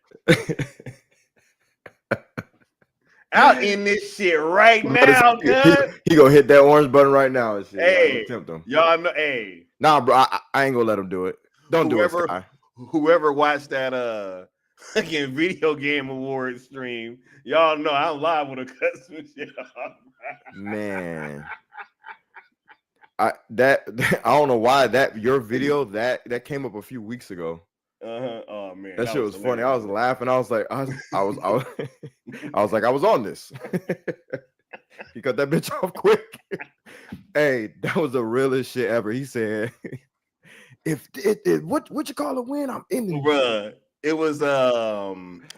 Out in this shit right now, Gunn. he gonna hit that orange button right now and shit. Hey, tempt him. Y'all know, hey. Nah, bro, I ain't gonna let him do it. Don't do it, Sky. Whoever watched that fucking video game awards stream, y'all know I'm live with a custom shit. Man. I don't know why your video that came up a few weeks ago. Oh man, that shit was funny. I was laughing. I was like, I was like, I was on this. He cut that bitch off quick. Hey, that was the realest shit ever. He said, "If it what you call a win, I'm in it." Bruh, it was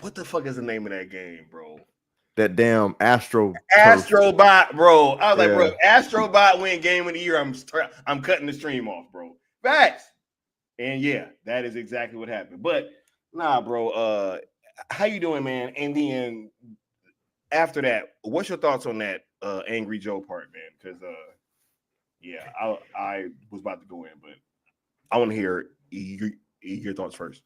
what the fuck is the name of that game, bro? That damn Astrobot, bro. I was like, bro, Astrobot win game of the year. I'm cutting the stream off, bro. Facts. And yeah, that is exactly what happened. But nah, bro. How you doing, man? And then after that, what's your thoughts on that Angry Joe part, man? Because yeah, I was about to go in, but I want to hear your thoughts first.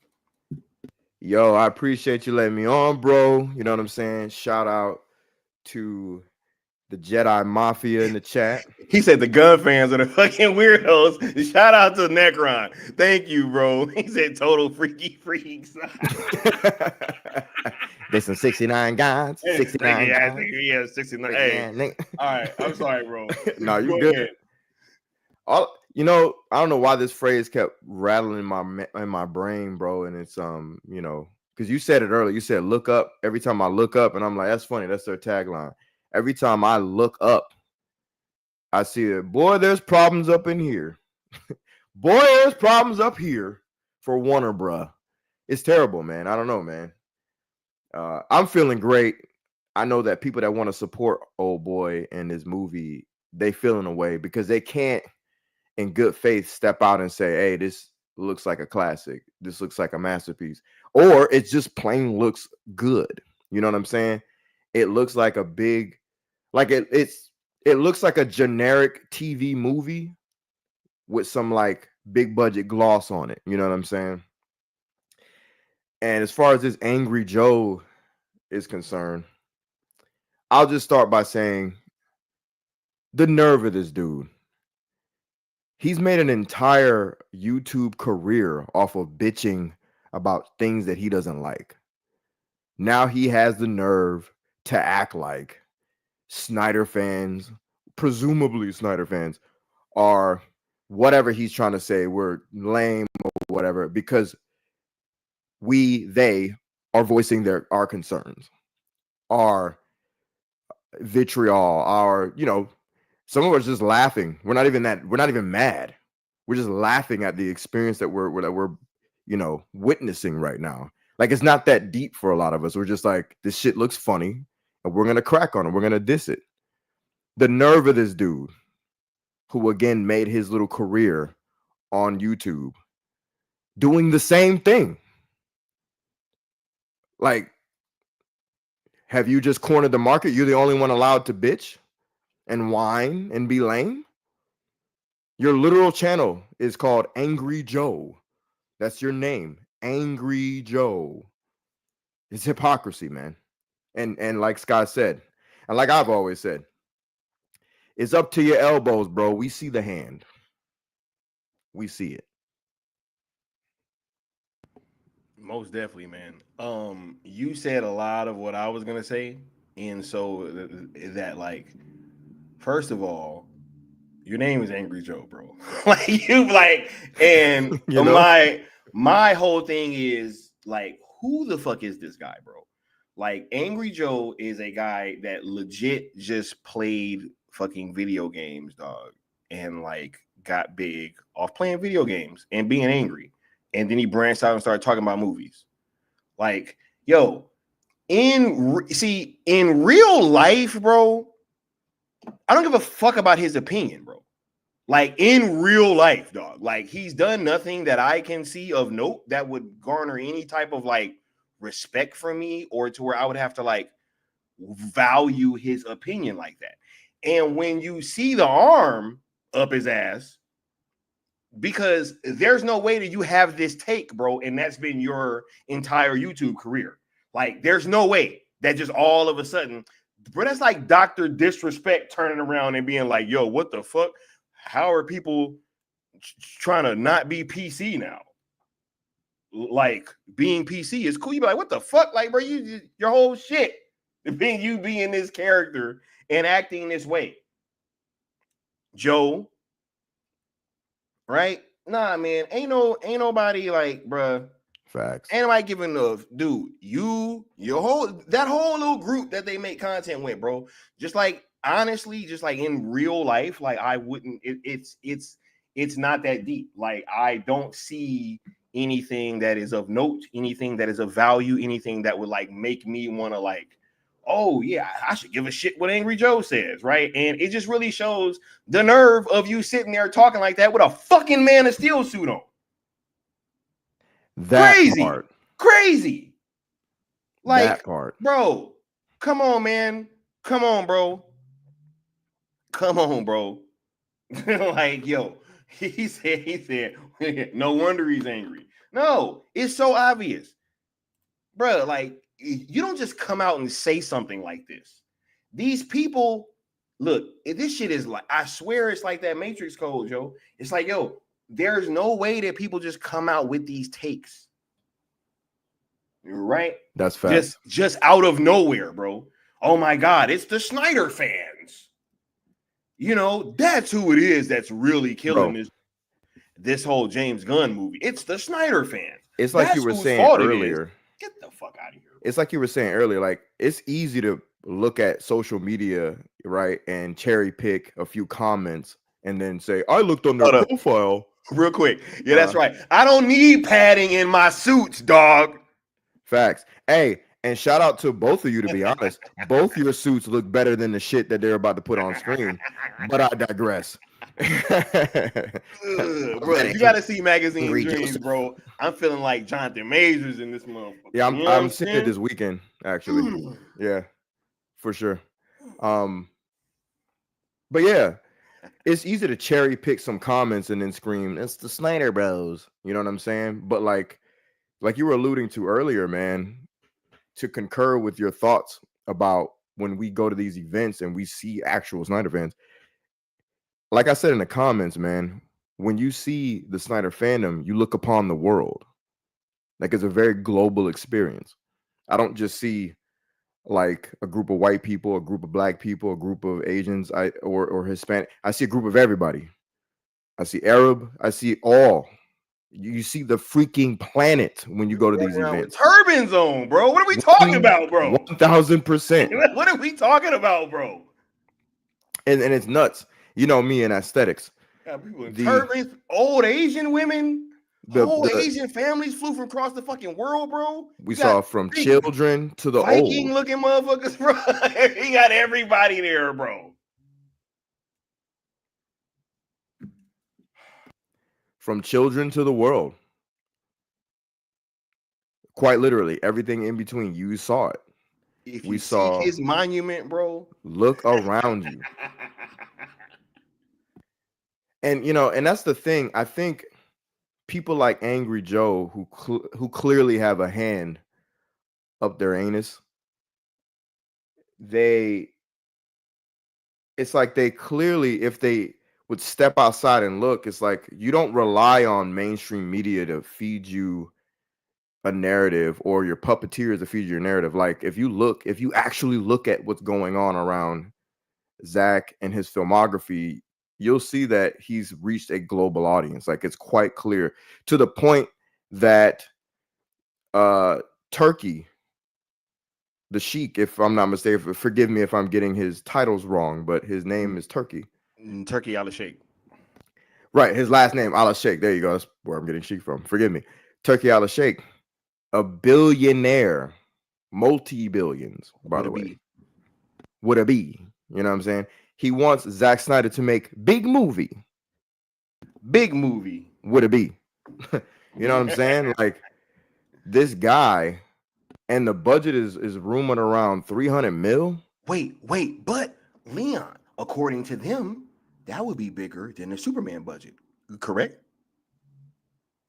Yo, I appreciate you letting me on, bro. You know what I'm saying? Shout out to the Jedi Mafia in the chat. He said the Gunn fans are the fucking weirdos. Shout out to Necron. Thank you, bro. He said total freaky freaks. There's some 69 guys. 69 guys. Yeah, 69. Hey, all right. I'm sorry, bro. No, you good. You know, I don't know why this phrase kept rattling in my brain, bro. And it's you know, because you said it earlier. You said look up. Every time I look up, and I'm like, that's funny. That's their tagline. Every time I look up, I see it. Boy, there's problems up in here. Boy, there's problems up here for Warner, bruh. It's terrible, man. I don't know, man. I'm feeling great. I know that people that want to support old boy in this movie, they feeling away because they can't, in good faith, step out and say, hey, this looks like a classic. This looks like a masterpiece. Or it just plain looks good. You know what I'm saying? It looks like a big, like it looks like a generic TV movie with some like big budget gloss on it. You know what I'm saying? And as far as this Angry Joe is concerned, I'll just start by saying the nerve of this dude. He's made an entire YouTube career off of bitching about things that he doesn't like. Now he has the nerve to act like Snyder fans, presumably Snyder fans, are whatever he's trying to say, we're lame or whatever, because they are voicing our concerns, our vitriol, our, you know, some of us just laughing. We're not even mad. We're just laughing at the experience that we're you know, witnessing right now. Like, it's not that deep for a lot of us. We're just like, this shit looks funny and we're going to crack on it. We're going to diss it. The nerve of this dude, who again made his little career on YouTube, doing the same thing. Like, have you just cornered the market? You're the only one allowed to bitch and whine and be lame? Your literal channel is called Angry Joe. That's your name, Angry Joe. It's hypocrisy, man. And like Scott said, and like I've always said, it's up to your elbows, bro. We see the hand. We see it. Most definitely, man. You said a lot of what I was gonna say, and so that, like, first of all, your name is Angry Joe, bro. Like, you like, and my whole thing is like, who the fuck is this guy, bro? Like Angry Joe is a guy that legit just played fucking video games, dog, and like got big off playing video games and being angry. And then he branched out and started talking about movies. Like, yo, in real life, bro, I don't give a fuck about his opinion, bro. Like in real life, dog. Like he's done nothing that I can see of note that would garner any type of like respect from me or to where I would have to like value his opinion like that. And when you see the arm up his ass, because there's no way that you have this take, bro, and that's been your entire YouTube career. Like there's no way that just all of a sudden, bro, that's like Dr. Disrespect turning around and being like, yo, what the fuck? How are people trying to not be PC now? Like being PC is cool. You be like, what the fuck? Like, bro, your whole shit being you being this character and acting this way. Joe, right? Nah, man, ain't nobody like, bro. Facts. Ain't nobody giving enough, dude. Your whole little group that they make content with, bro. Just like honestly, just like in real life, like I wouldn't. It's not that deep. Like I don't see anything that is of note, anything that is of value, anything that would like make me want to like, oh yeah, I should give a shit what Angry Joe says, right? And it just really shows the nerve of you sitting there talking like that with a fucking Man of Steel suit on. That part. Crazy. Like that part. Bro, come on, man. Come on, bro. Like, yo, he said, no wonder he's angry. No, it's so obvious. Bro, like, you don't just come out and say something like this. These people, look, this shit is like, I swear it's like that Matrix code, yo. It's like, yo, there's no way that people just come out with these takes. Right? That's fact. Just out of nowhere, bro. Oh my God, it's the Snyder fans. You know, that's who it is that's really killing this whole James Gunn movie. It's the Snyder fans. It's like you were saying earlier. Get the fuck out of here. It's like you were saying earlier, like it's easy to look at social media, right, and cherry pick a few comments and then say, I looked on their profile. Real quick. Yeah, that's right. I don't need padding in my suits, dog. Facts. Hey, and shout out to both of you, to be honest. Both your suits look better than the shit that they're about to put on screen. But I digress. Bro, you gotta see Magazine Dreams, bro. I'm feeling like Jonathan Majors in this motherfucker. Yeah, I'm seeing it this weekend, actually. Yeah, for sure. But yeah, it's easy to cherry pick some comments and then scream, it's the Snyder Bros. You know what I'm saying? But like you were alluding to earlier, man, to concur with your thoughts about when we go to these events and we see actual Snyder fans. Like I said in the comments, man, when you see the Snyder fandom, you look upon the world. Like it's a very global experience. I don't just see like a group of white people, a group of black people, a group of Asians, or Hispanic. I see a group of everybody. I see Arab. I see all. You see the freaking planet when you go to these events. Turbans on, bro. What are we talking about, bro? 1000%. What are we talking about, bro? And it's nuts. You know me and aesthetics. Yeah, people in turbans, old Asian women, whole Asian families flew from across the fucking world, bro. We saw from children to the Viking old. Looking motherfuckers, bro. He got everybody there, bro. From children to the world. Quite literally, everything in between. You saw it. If we saw his monument, bro. Look around you. And you know, and that's the thing. I think people like Angry Joe, who clearly have a hand up their anus, it's like they clearly, if they would step outside and look, it's like you don't rely on mainstream media to feed you a narrative or your puppeteers to feed your narrative. Like if you actually look at what's going on around Zack and his filmography, you'll see that he's reached a global audience. Like it's quite clear to the point that Turkey the Sheik, if I'm not mistaken. Forgive me if I'm getting his titles wrong, but his name is Turkey. Turkey Al Sheikh. Right, his last name Al Sheikh. There you go. That's where I'm getting Sheik from. Forgive me. Turkey Al Sheikh, a billionaire, multi-billions, by the way. Would it be? You know what I'm saying? He wants Zack Snyder to make big movie. Big movie. Would it be? You know what I'm saying? Like this guy, and the budget is rumored around 300 mil. Wait, but Leon, according to them, that would be bigger than the Superman budget. Correct?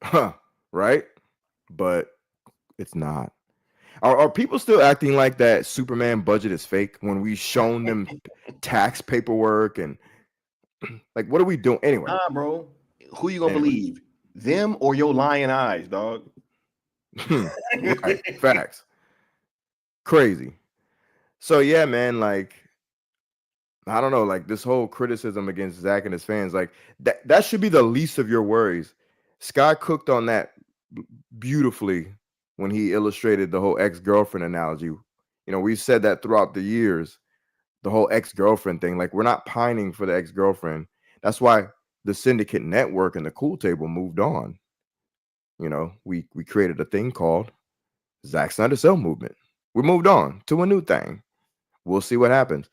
Huh, right? But it's not. Are people still acting like that Superman budget is fake when we've shown them tax paperwork and like what are we doing anyway? Nah, bro. Who you gonna believe? Them or your lying eyes, dog? Right. Facts. Crazy. So yeah, man, like I don't know, like this whole criticism against Zack and his fans, like that should be the least of your worries. Sky cooked on that beautifully when he illustrated the whole ex-girlfriend analogy. You know, we've said that throughout the years, the whole ex-girlfriend thing. Like, we're not pining for the ex-girlfriend. That's why the Syndicate Network and the Cool Table moved on. You know, we created a thing called Zack Snyder Cell Movement. We moved on to a new thing. We'll see what happens.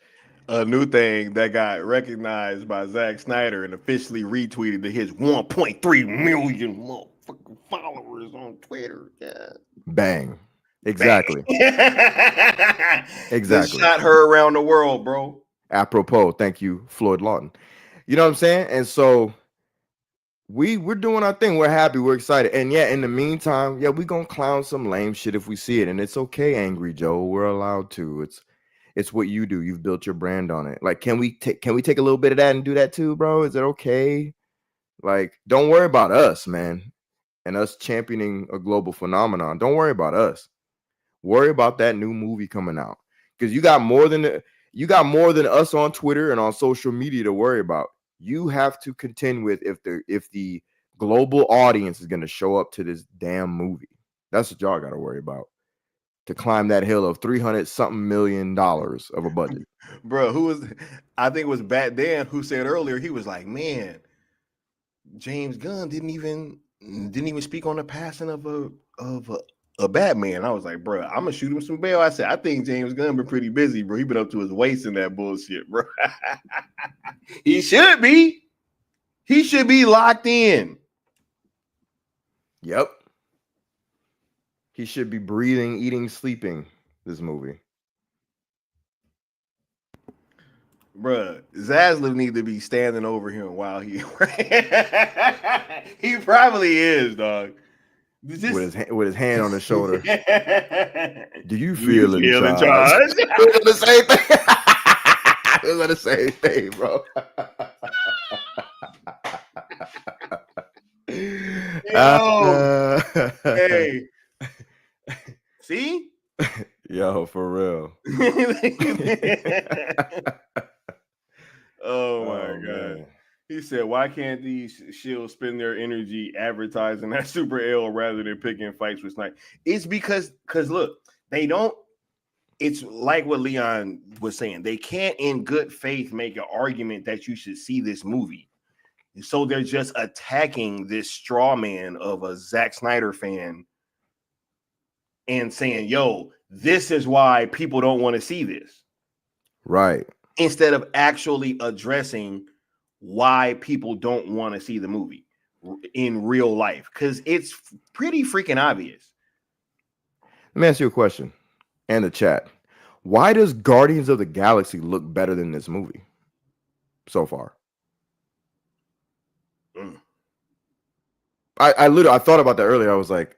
A new thing that got recognized by Zack Snyder and officially retweeted to his 1.3 million motherfucking followers on Twitter. Yeah. Bang. Exactly. Bang. Exactly. Just shot her around the world, bro. Apropos, thank you, Floyd Lawton. You know what I'm saying? And so we're doing our thing. We're happy. We're excited. And yeah, in the meantime, yeah, we're gonna clown some lame shit if we see it. And it's okay, Angry Joe. We're allowed to. It's what you do. You've built your brand on it. Like, can we take a little bit of that and do that too, bro? Is it okay? Like, don't worry about us, man, and us championing a global phenomenon. Don't worry about us. Worry about that new movie coming out, because you got more than us on Twitter and on social media to worry about. You have to contend with if the global audience is going to show up to this damn movie. That's what y'all got to worry about. To climb that hill of $300-something million of a budget. Bro, I think it was Bat Dan who said earlier, he was like, man, James Gunn didn't even speak on the passing of a Batman. I was like, bro, I'm gonna shoot him some bail. I said, I think James Gunn been pretty busy, bro. He been up to his waist in that bullshit, bro. He should be. He should be locked in. Yep. He should be breathing, eating, sleeping this movie. Bruh, Zaslav need to be standing over him while he he probably is, dog. With his hand on his shoulder. Do you feel in in charge? It was the same thing. It was the same thing, bro. Hey. See? Yo, for real. Oh my God. Man. He said, why can't these shills spend their energy advertising that Super L rather than picking fights with Sniper? It's because look, they don't. It's like what Leon was saying. They can't in good faith make an argument that you should see this movie. So they're just attacking this straw man of a Zack Snyder fan and saying, yo, this is why people don't want to see this. Right. Instead of actually addressing why people don't want to see the movie in real life. Because it's pretty freaking obvious. Let me ask you a question. And the chat. Why does Guardians of the Galaxy look better than this movie so far? I thought about that earlier. I was like,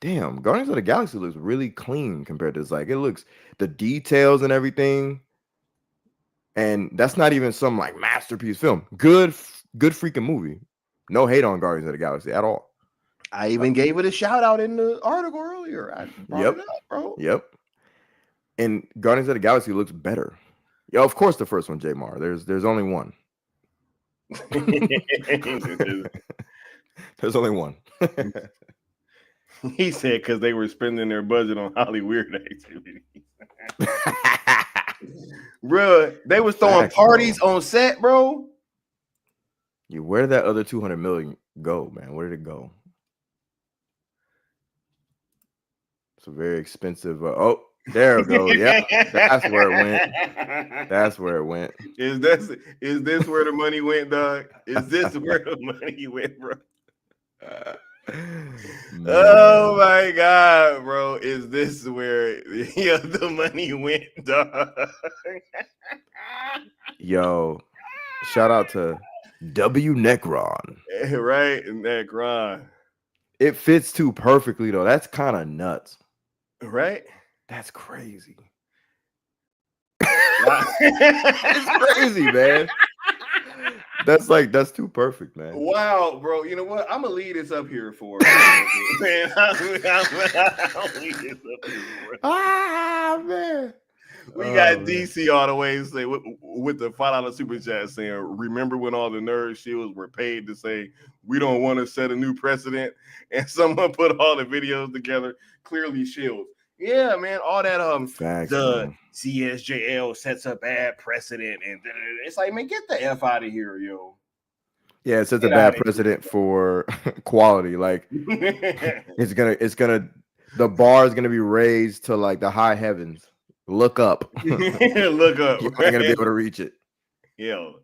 damn, Guardians of the Galaxy looks really clean compared to this. Like, it looks, the details and everything. And that's not even some like masterpiece film. Good freaking movie. No hate on Guardians of the Galaxy at all. I even gave it a shout out in the article earlier. I brought it up, bro. Yep. And Guardians of the Galaxy looks better. Yeah, of course the first one, J-Mar. There's only one. There's only one. He said because they were spending their budget on Hollywood activities. Bro, they was throwing Facts, parties bro. on set, bro. Where did that other 200 million go, man? Where did it go? It's a very expensive. Oh, there we go. Yeah, that's where it went. That's where it went. Is this where the money went, dog? Is this where the money went, bro? Oh my god, bro! Is this where the money went, dog? Yo, shout out to W Necron. Right, Necron. It fits too perfectly though. That's kind of nuts. Right? That's crazy. It's crazy, man. That's too perfect, man. Wow, bro. You know what? I'm gonna leave this up here for man. I'll leave this up here for man. We got DC all the way say with the $5 super chat saying, remember when all the nerd shields were paid to say we don't want to set a new precedent, and someone put all the videos together, clearly shields. Yeah, man, all that Facts, the man. ZSJL sets a bad precedent, and it's like, man, get the F out of here, yo. Yeah, it sets a bad precedent for quality. Like it's gonna the bar is gonna be raised to like the high heavens. Look up. Look up. You're not gonna be able to reach it. Yo,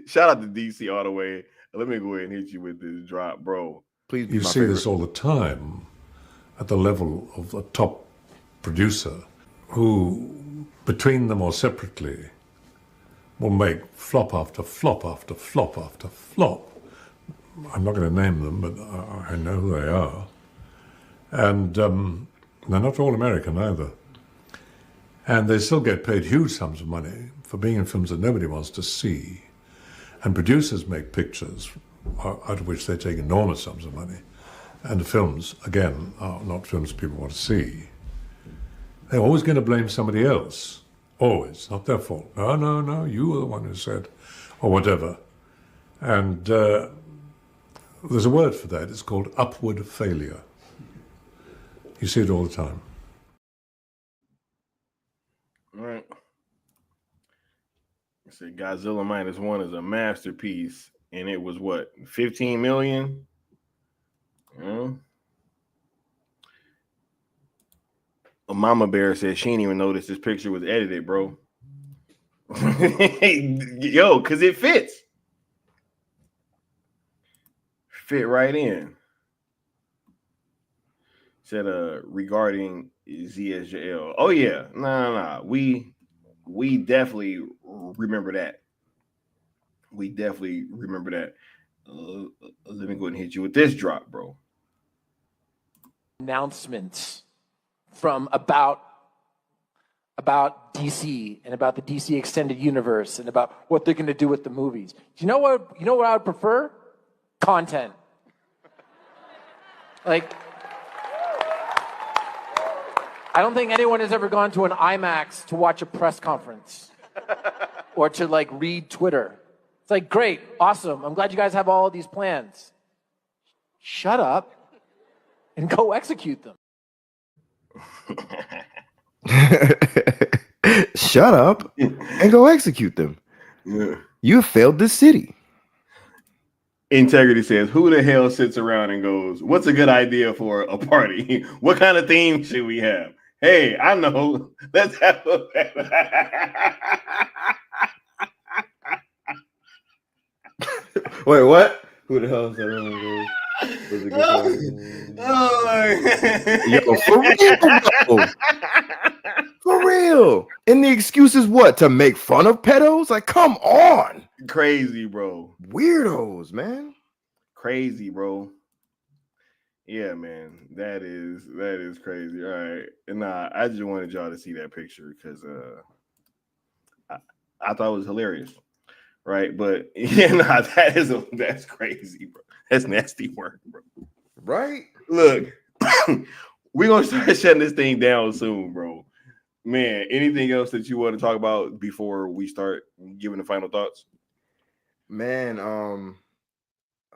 shout out to DC all the way. Let me go ahead and hit you with this drop, bro. Please be You my see favorite. this all the time at the level of the top producer who, between them or separately, will make flop after flop after flop after flop. I'm not going to name them, but I know who they are. And they're not all American either. And they still get paid huge sums of money for being in films that nobody wants to see. And producers make pictures out of which they take enormous sums of money. And the films, again, are not films people want to see. They're always going to blame somebody else. Always. Not their fault. No, you were the one who said, or whatever. And there's a word for that. It's called upward failure. You see it all the time. All right. I said Godzilla -1 is a masterpiece, and it was what, 15 million? A Mama Bear said she didn't even notice this picture was edited, bro. Yo, because it fits. Fit right in. Said regarding ZSJL. Oh yeah, nah. We definitely remember that. We definitely remember that. Let me go ahead and hit you with this drop, bro. Announcements from about DC and about the DC extended universe and about what they're going to do with the movies. You know what I would prefer? Content. Like, I don't think anyone has ever gone to an IMAX to watch a press conference or to like read Twitter. It's like, great, awesome. I'm glad you guys have all of these plans. Shut up and go execute them. Shut up and go execute them. Yeah. You failed this city. Integrity says, who the hell sits around and goes, what's a good idea for a party? What kind of theme should we have? Hey, I know. Let's have a Wait, what? Who the hell is that? Yo, for real, for real. And the excuse is what? To make fun of pedos? Like, come on. Crazy, bro. Weirdos, man. Crazy, bro. Yeah, man. That is crazy. All right. And I just wanted y'all to see that picture because I thought it was hilarious. Right. But yeah, that's crazy, bro. That's nasty work, bro. Right? Look, we're gonna start shutting this thing down soon, bro. Man, anything else that you want to talk about before we start giving the final thoughts? Man,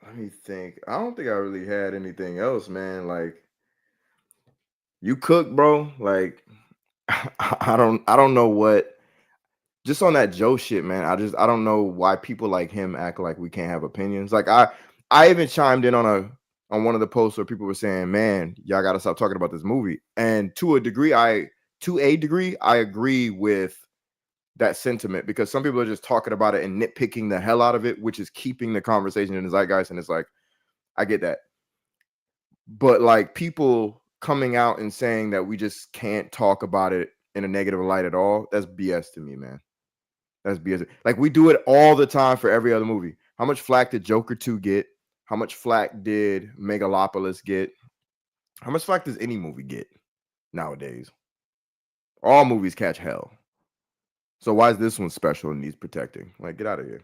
let me think. I don't think I really had anything else, man. Like, you cook, bro. Like, I don't know what. Just on that Joe shit, man. I don't know why people like him act like we can't have opinions. Like I even chimed in on one of the posts where people were saying, "Man, y'all got to stop talking about this movie." And to a degree, I agree with that sentiment, because some people are just talking about it and nitpicking the hell out of it, which is keeping the conversation in the zeitgeist. And it's like, I get that, but like people coming out and saying that we just can't talk about it in a negative light at all, that's BS to me, man. That's BS. Like, we do it all the time for every other movie. How much flack did Joker 2 get? How much flack did Megalopolis get? How much flack does any movie get nowadays? All movies catch hell. So why is this one special and needs protecting? Like, get out of here.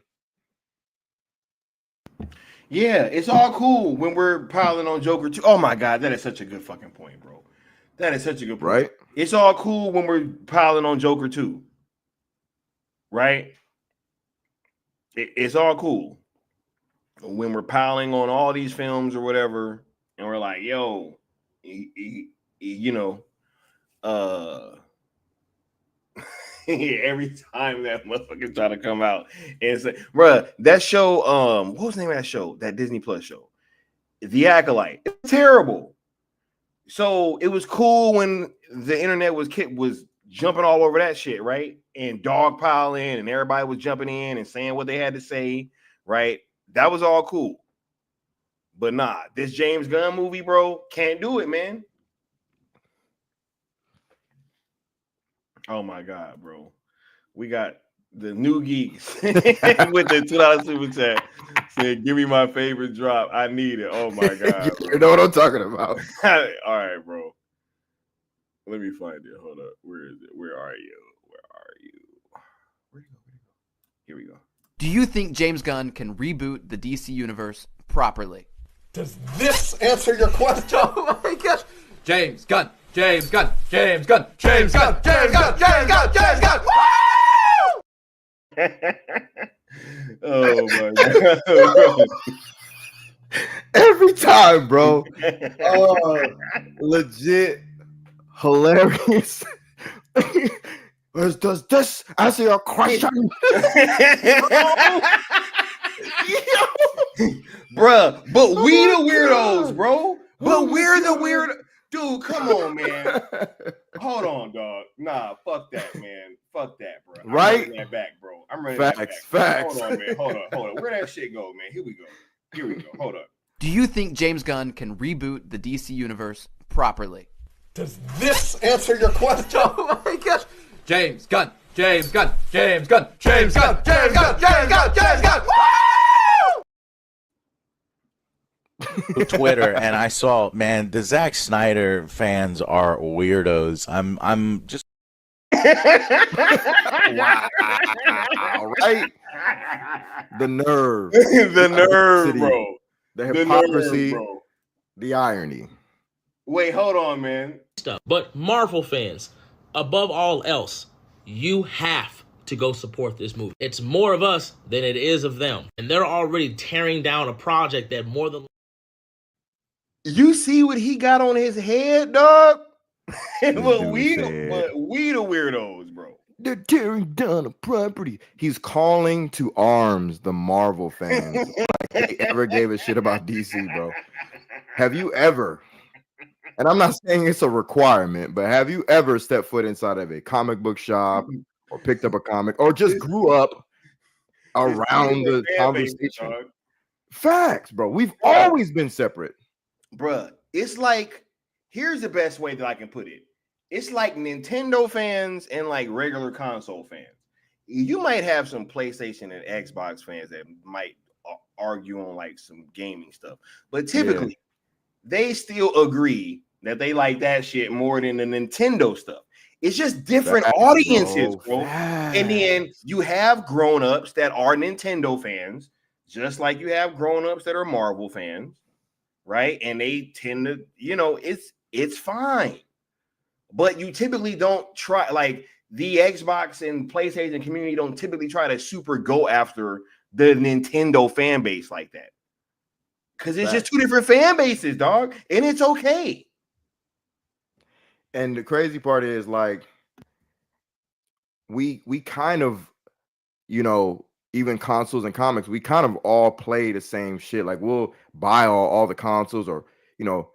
Yeah, it's all cool when we're piling on Joker 2. Oh my God, that is such a good fucking point, bro. That is such a good point. Right? It's all cool when we're piling on Joker 2. Right? It's all cool when we're piling on all these films or whatever, and we're like, yo, you know, every time that motherfucker try to come out and say, bruh, that show, what was the name of that show? That Disney Plus show, The Acolyte. It's terrible. So it was cool when the internet was jumping all over that shit, right? And dogpiling, and everybody was jumping in and saying what they had to say, right? That was all cool. But nah, this James Gunn movie, bro, can't do it, man. Oh my God, bro. We got the new geeks with the $2 super chat saying, give me my favorite drop. I need it. Oh my God. You know what I'm talking about. All right, bro. Let me find it. Hold up. Where is it? Where are you? Where are you? Where you go? Here we go. Do you think James Gunn can reboot the DC universe properly? Does this answer your question? Oh my gosh. James Gunn. James Gunn. James Gunn. James Gunn. James Gunn. James Gunn. James Gunn. Woo! Oh my God. Every time, bro. Legit hilarious. Does this answer your question? Bruh, but we the weirdos, bro. But we're the weird. Dude, come on, man. Hold on, dog. Nah, fuck that, man. Fuck that, bro. I'm Right? running that back, bro. I'm running Facts, that back. facts. Hold on, man. Hold on. Where that shit go, man? Here we go. Hold up. Do you think James Gunn can reboot the DC universe properly? Does this answer your question? Oh my gosh. James Gunn. James Gunn. James Gunn. James Gunn. James Gunn. James Gunn. James Gunn. Twitter, and I saw, man, the Zack Snyder fans are weirdos. I'm just wow, right? The nerve, the nerve, bro. The hypocrisy, nerve, bro. The irony. Wait, hold on, man. But Marvel fans, above all else, you have to go support this movie. It's more of us than it is of them, and they're already tearing down a project that more than. You see what he got on his head, dog? but we the weirdos, bro. They're tearing down a property. He's calling to arms the Marvel fans like they ever gave a shit about DC, bro. Have you ever, and I'm not saying it's a requirement, but have you ever stepped foot inside of a comic book shop or picked up a comic or just grew up around the conversation? Facts, bro. We've always been separate. Bruh, it's like, here's the best way that I can put it. It's like Nintendo fans and like regular console fans. You might have some PlayStation and Xbox fans that might argue on like some gaming stuff, but typically they still agree that they like that shit more than the Nintendo stuff. It's just different audiences, bro. And then you have grown-ups that are Nintendo fans, just like you have grown-ups that are Marvel fans. Right, and they tend to, it's fine, but you typically don't try, like the Xbox and PlayStation community don't typically try to super go after the Nintendo fan base like that, because it's just two different fan bases, dog, and it's okay. And the crazy part is, like, we kind of, you know, even consoles and comics, we kind of all play the same shit. Like we'll buy all the consoles, or you know,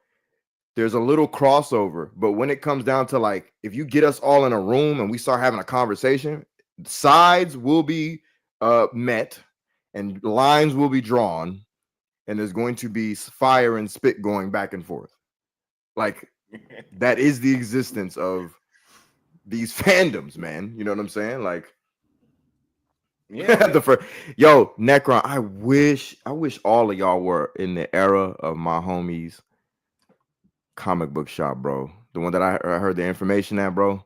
there's a little crossover. But when it comes down to like, if you get us all in a room and we start having a conversation, sides will be met and lines will be drawn, and there's going to be fire and spit going back and forth. Like that is the existence of these fandoms, man. You know what I'm saying? Like, yeah. Yo, Necron, I wish all of y'all were in the era of my homie's comic book shop, bro. The one that I heard the information at, bro.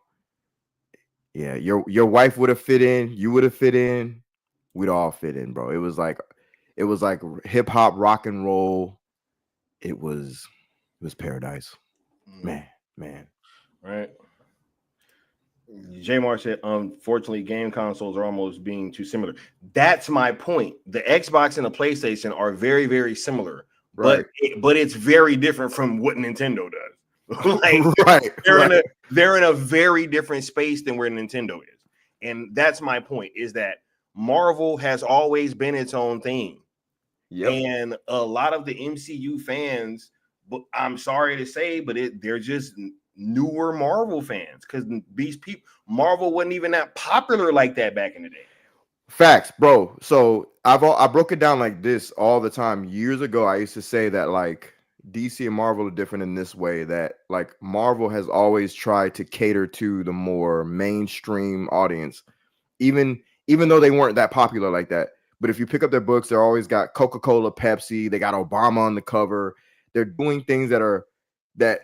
Yeah, your wife would have fit in, you would have fit in, we'd all fit in, bro. It was like hip hop, rock and roll. It was paradise. Man. Right. J-Mar said, unfortunately, game consoles are almost being too similar. That's my point. The Xbox and the PlayStation are very, very similar, right? But it's very different from what Nintendo does. Like, they're in a very different space than where Nintendo is, and that's my point. Is that Marvel has always been its own thing, and a lot of the MCU fans, but I'm sorry to say, but they're just newer Marvel fans, because these people, Marvel wasn't even that popular like that back in the day. Facts, bro. So I broke it down like this all the time. Years ago, I used to say that like DC and Marvel are different in this way, that like Marvel has always tried to cater to the more mainstream audience, even though they weren't that popular like that. But if you pick up their books, they're always got Coca-Cola, Pepsi, they got Obama on the cover. They're doing things that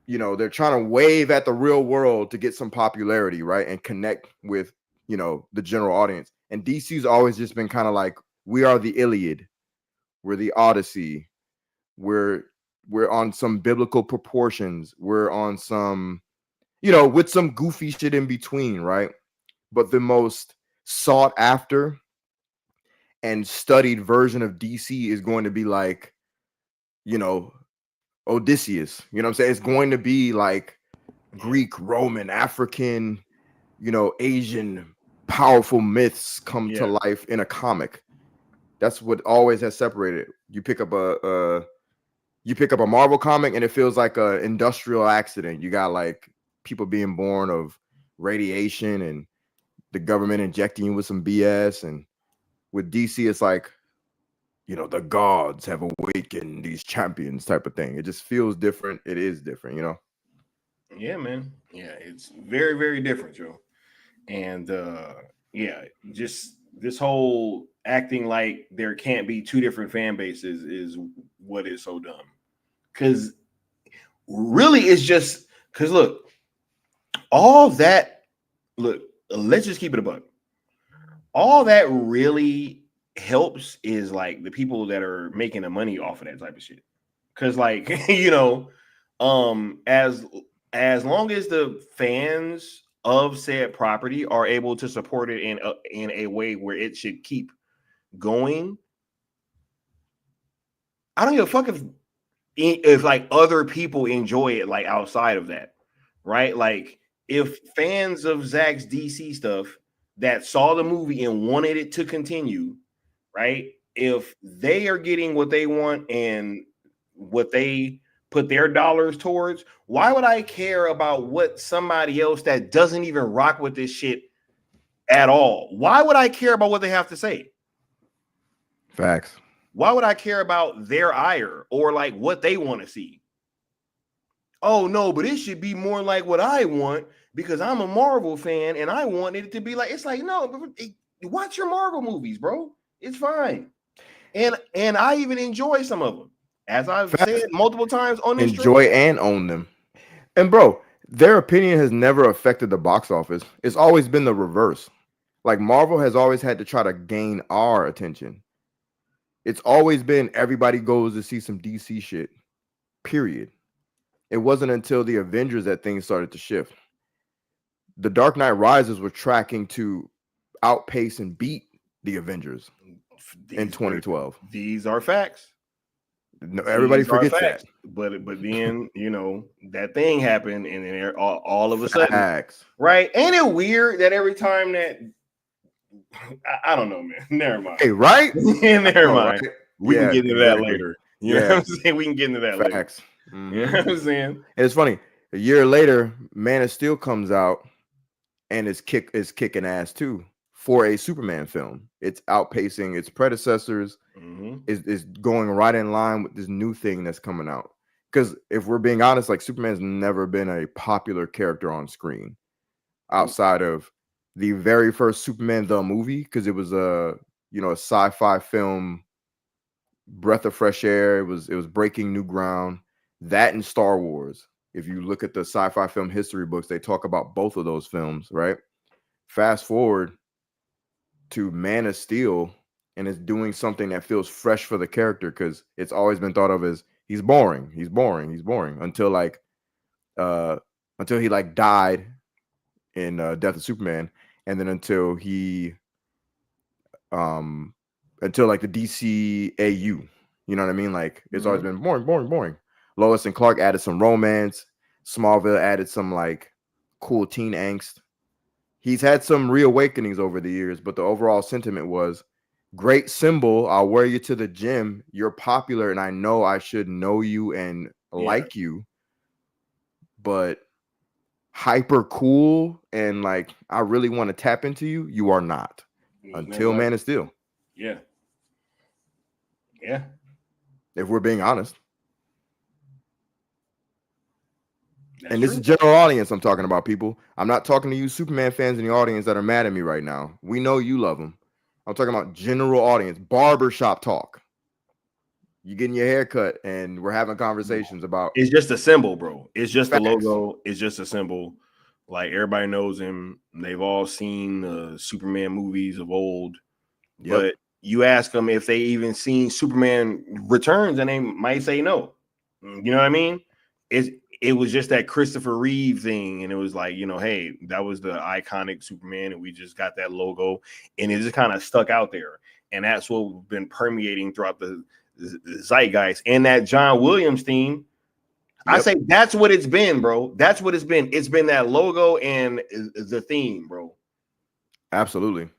you know, they're trying to wave at the real world to get some popularity, right? And connect with, you know, the general audience. And DC's always just been kind of like, we are the Iliad, we're the Odyssey, we're on some biblical proportions, we're on some, you know, with some goofy shit in between, right? But the most sought after and studied version of DC is going to be like, you know, Odysseus, you know what I'm saying? It's going to be like Greek, Roman, African, you know, Asian powerful myths come to life in a comic. That's what always has separated. You pick up a Marvel comic and it feels like an industrial accident. You got like people being born of radiation and the government injecting you with some BS. And with DC, it's like, you know, the gods have awakened these champions type of thing. It just feels different. It is different, you know? Yeah, man. Yeah, it's very, very different, Joe. And yeah, just this whole acting like there can't be two different fan bases is what is so dumb. Because really it's just, because look, all that, look, let's just keep it a buck. All that really helps is like the people that are making the money off of that type of shit. Because like, you know, as long as the fans of said property are able to support it in a way where it should keep going, I don't give a fuck if like other people enjoy it like outside of that, right? Like if fans of Zack's DC stuff that saw the movie and wanted it to continue, right? If they are getting what they want and what they put their dollars towards, why would I care about what somebody else that doesn't even rock with this shit at all? Why would I care about what they have to say? Facts. Why would I care about their ire or like what they want to see? Oh no, but it should be more like what I want because I'm a Marvel fan and I want it to be like, it's like, no, watch your Marvel movies, bro. It's fine. And I even enjoy some of them. As I've said multiple times on this enjoy and own them. And bro, their opinion has never affected the box office. It's always been the reverse. Like Marvel has always had to try to gain our attention. It's always been everybody goes to see some DC shit. Period. It wasn't until the Avengers that things started to shift. The Dark Knight Rises were tracking to outpace and beat the Avengers in 2012. These are facts. No, everybody These are forgets facts. that. But then that thing happened, and then all of a sudden, Facts. right? Ain't it weird that every time that I don't know, man. Never mind. Hey, right? Never mind. Right? We can get into that later. You know what I'm saying? We can get into that later. Facts. You know what I'm saying? And it's funny. A year later, Man of Steel comes out and is kicking ass too for a Superman film. It's outpacing its predecessors. Is going right in line with this new thing that's coming out. Because if we're being honest, like Superman's never been a popular character on screen outside of the very first Superman the movie, because it was a sci-fi film, breath of fresh air. It was breaking new ground. That and Star Wars. If you look at the sci-fi film history books, they talk about both of those films, right? Fast forward to Man of Steel, and it's doing something that feels fresh for the character, because it's always been thought of as he's boring until he like died in Death of Superman, and then until like the DCAU, you know what I mean? Like it's always been boring. Lois and Clark added some romance. Smallville added some like cool teen angst. He's had some reawakenings over the years, but the overall sentiment was great symbol. I'll wear you to the gym. You're popular, and I know I should know you and like you, but hyper cool and like I really want to tap into you. You are not until Man of Steel. Yeah. If we're being honest. That's this is general audience I'm talking about, people. I'm not talking to you Superman fans in the audience that are mad at me right now. We know you love them. I'm talking about general audience, barbershop talk. You getting your hair cut and we're having conversations about. It's just a symbol, bro. It's just the logo. It's just a symbol. Like everybody knows him. They've all seen the Superman movies of old. But you ask them if they even seen Superman Returns, and they might say no. You know what I mean? It was just that Christopher Reeve thing, and it was like, hey, that was the iconic Superman, and we just got that logo, and it just kind of stuck out there, and that's what we've been permeating throughout the zeitgeist. And that John Williams theme, I say that's what it's been, bro. That's what it's been. It's been that logo and the theme, bro. Absolutely.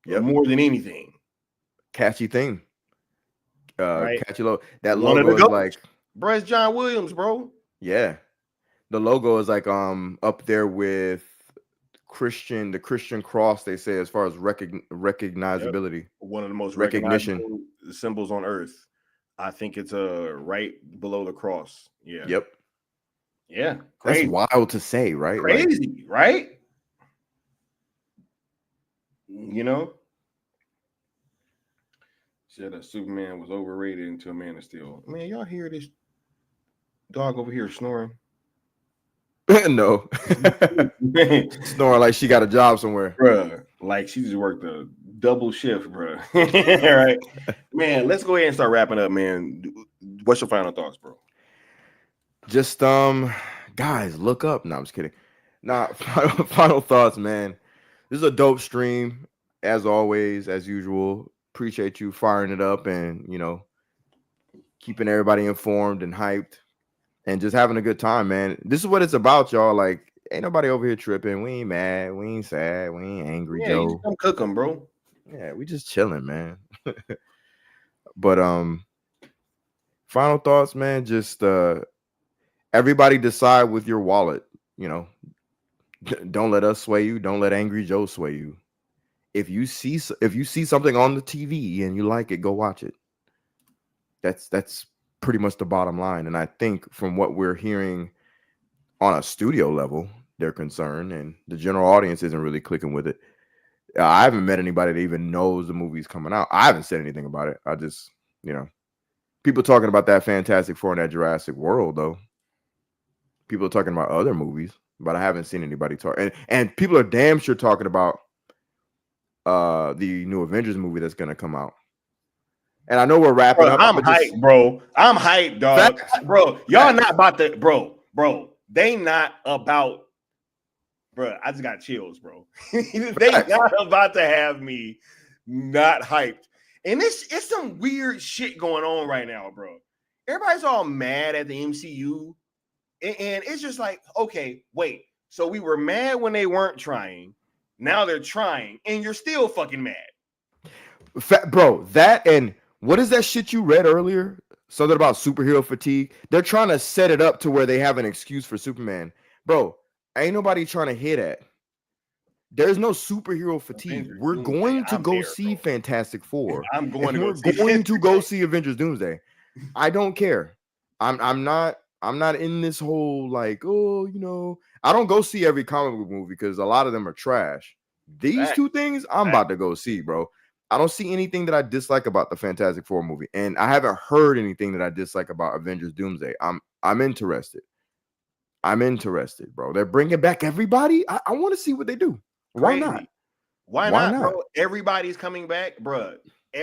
More than anything. Catchy theme. Right? Catchy logo. That logo is like, bro, it's John Williams, bro. Yeah. The logo is like up there with the Christian cross, they say, as far as recognizability. One of the most recognition symbols on earth. I think it's right below the cross. Yeah. Yep. Yeah. Crazy. That's wild to say, right? Crazy, right? Said that Superman was overrated until Man of Steel. Man, y'all hear this dog over here snoring? No. Snoring like she got a job somewhere. Bruh, like she just worked a double shift, bruh. All right. Man, let's go ahead and start wrapping up, man. What's your final thoughts, bro? Just guys, look up. No, I'm just kidding. Nah, final thoughts, man. This is a dope stream, as always, as usual. Appreciate you firing it up and keeping everybody informed and hyped. And just having a good time, man. This is what it's about, y'all. Like, ain't nobody over here tripping. We ain't mad. We ain't sad. We ain't angry, yeah, Joe. You come cook them, bro. Yeah, we just chilling, man. But final thoughts, man. Just everybody decide with your wallet. Don't let us sway you. Don't let Angry Joe sway you. If you see something on the TV and you like it, go watch it. That's pretty much the bottom line. And I think from what we're hearing on a studio level, they're concerned, and the general audience isn't really clicking with it. I haven't met anybody that even knows the movie's coming out. I haven't said anything about it. I just, people talking about that Fantastic Four and that Jurassic World, though. People are talking about other movies, but I haven't seen anybody talk. And people are damn sure talking about the new Avengers movie that's going to come out. And I know we're wrapping up. I'm hyped, bro. I'm hyped, dog. Bro, y'all not about to, bro. They not about, bro. I just got chills, bro. They not about to have me not hyped. And it's some weird shit going on right now, bro. everybody's all mad at the MCU, and it's just like, okay, wait. So we were mad when they weren't trying. Now they're trying, and you're still fucking mad. Bro, that and what is that shit you read earlier? Something about superhero fatigue. They're trying to set it up to where they have an excuse for Superman. Bro, ain't nobody trying to hit at. There's no superhero fatigue. We're going to go see Fantastic Four. I'm going to go see. We're going to go see Avengers Doomsday. I don't care. I'm not in this whole like, oh, you know, I don't go see every comic book movie because a lot of them are trash. These two things I'm about to go see, bro. I don't see anything that I dislike about the Fantastic Four movie, and I haven't heard anything that I dislike about Avengers Doomsday. I'm interested. I'm interested, bro. They're bringing back everybody. I want to see what they do. Why not? Why not, bro? Everybody's coming back, bro.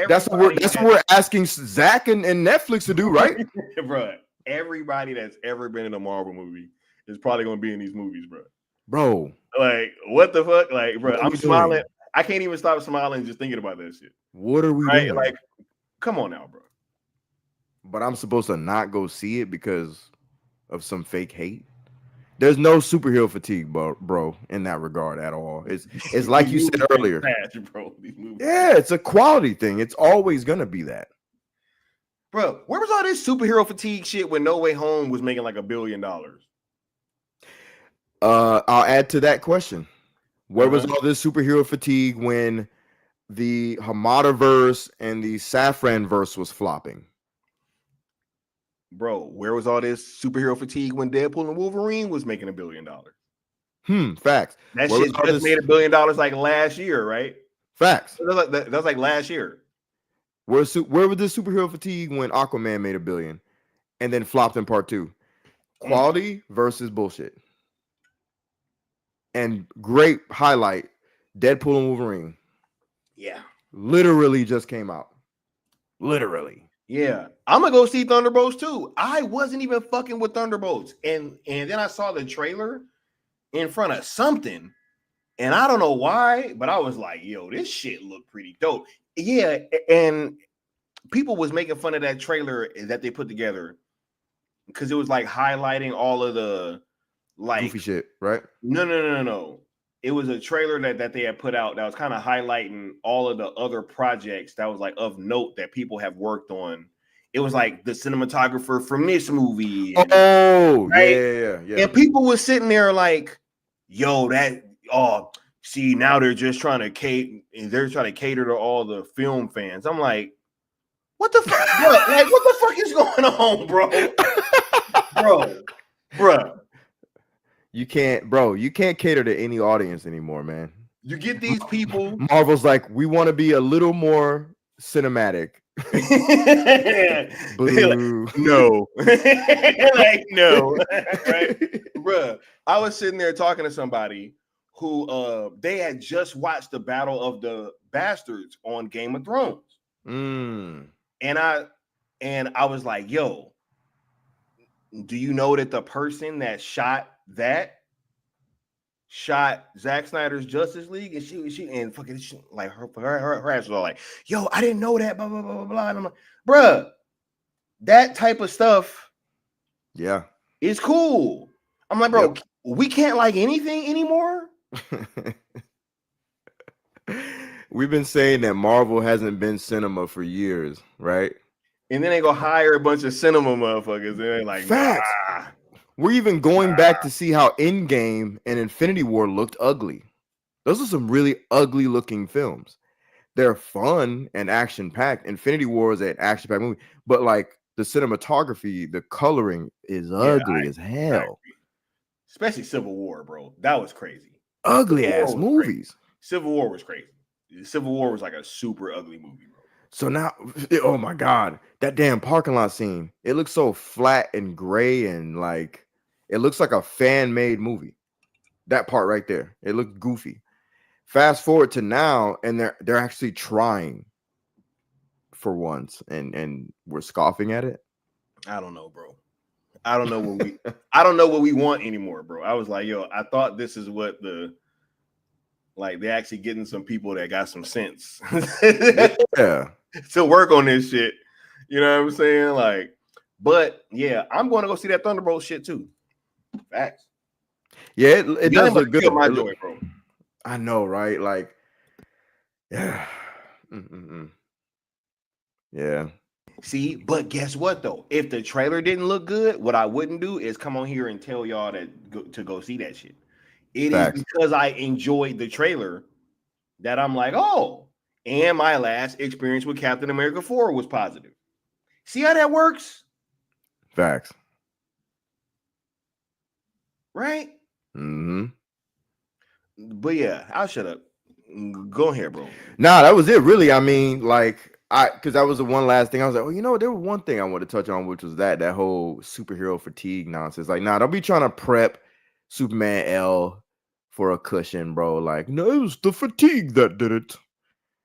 That's what we're asking Zach and Netflix to do, right? Bro, everybody that's ever been in a Marvel movie is probably gonna be in these movies, bro. Bro, like what the fuck? Like, bro, I'm smiling. Doing? I can't even stop smiling just thinking about that shit. What are we doing? Like, come on now, bro. But I'm supposed to not go see it because of some fake hate. There's no superhero fatigue, bro, in that regard at all. It's like you said earlier. Bro, yeah, it's a quality thing. It's always gonna be that. Bro, where was all this superhero fatigue shit when No Way Home was making like $1 billion? I'll add to that question. Where was all this superhero fatigue when the Hamadaverse and the Safran verse was flopping? Bro, where was all this superhero fatigue when Deadpool and Wolverine was making $1 billion? Facts. That shit just made $1 billion like last year, right? Facts. That was like last year. Where was the superhero fatigue when Aquaman made $1 billion and then flopped in part 2? Quality versus bullshit. And great highlight, Deadpool and Wolverine. Yeah. Literally just came out. Literally. Yeah. I'm gonna go see Thunderbolts too. I wasn't even fucking with Thunderbolts. And then I saw the trailer in front of something. And I don't know why, but I was like, yo, this shit looked pretty dope. Yeah, and people was making fun of that trailer that they put together because it was like highlighting all of the like goofy shit, right? No. It was a trailer that they had put out that was kind of highlighting all of the other projects that was like of note that people have worked on. It was like the cinematographer from this movie. And, right? Yeah. And people were sitting there like, yo, see, now they're just trying to cater to all the film fans. I'm like, what the fuck? Bro, like, what the fuck is going on, bro? bro. You can't cater to any audience anymore, man. You get these people. Marvel's like, we want to be a little more cinematic. Like, no. Like, no. Right? Bruh, I was sitting there talking to somebody who they had just watched the Battle of the Bastards on Game of Thrones. And I was like, yo, do you know that the person that shot Zack Snyder's Justice League? And she and fucking like her ass was all like, yo, I didn't know that, blah blah blah blah. And I'm like, bruh, that type of stuff, yeah, is cool. I'm like, bro, we can't like anything anymore. We've been saying that Marvel hasn't been cinema for years, right? And then they go hire a bunch of cinema motherfuckers. And they're like, facts. Nah. We're even going back to see how Endgame and Infinity War looked ugly. Those are some really ugly looking films. They're fun and action packed. Infinity War is an action packed movie, but like the cinematography, the coloring is ugly as hell. Especially Civil War, bro. That was crazy. Ugly ass movies. Crazy. Civil War was crazy. Civil War was like a super ugly movie, bro. So now, oh my God, that damn parking lot scene. It looks so flat and gray and like, it looks like a fan-made movie. That part right there. It looked goofy. Fast forward to now, and they're actually trying for once, and we're scoffing at it. I don't know, bro. I don't know what we want anymore, bro. I was like, yo, I thought this is what they're actually getting some people that got some sense. Yeah. To work on this shit. You know what I'm saying? Like, But yeah, I'm going to go see that Thunderbolt shit too. Facts. Yeah, it does look good. My joy, bro. I know, right? Like, yeah. Yeah. See, but guess what though? If the trailer didn't look good, what I wouldn't do is come on here and tell y'all to go see that shit. It is because I enjoyed the trailer that I'm like, oh, and my last experience with Captain America 4 was positive. See how that works? Facts. Right? Mm-hmm. But yeah, I'll shut up. Go ahead, bro. Nah, that was it, really. I mean, like, because that was the one last thing. I was like, well, you know, there was one thing I wanted to touch on, which was that whole superhero fatigue nonsense. Like, nah, don't be trying to prep Superman L for a cushion, bro. Like, no, it was the fatigue that did it.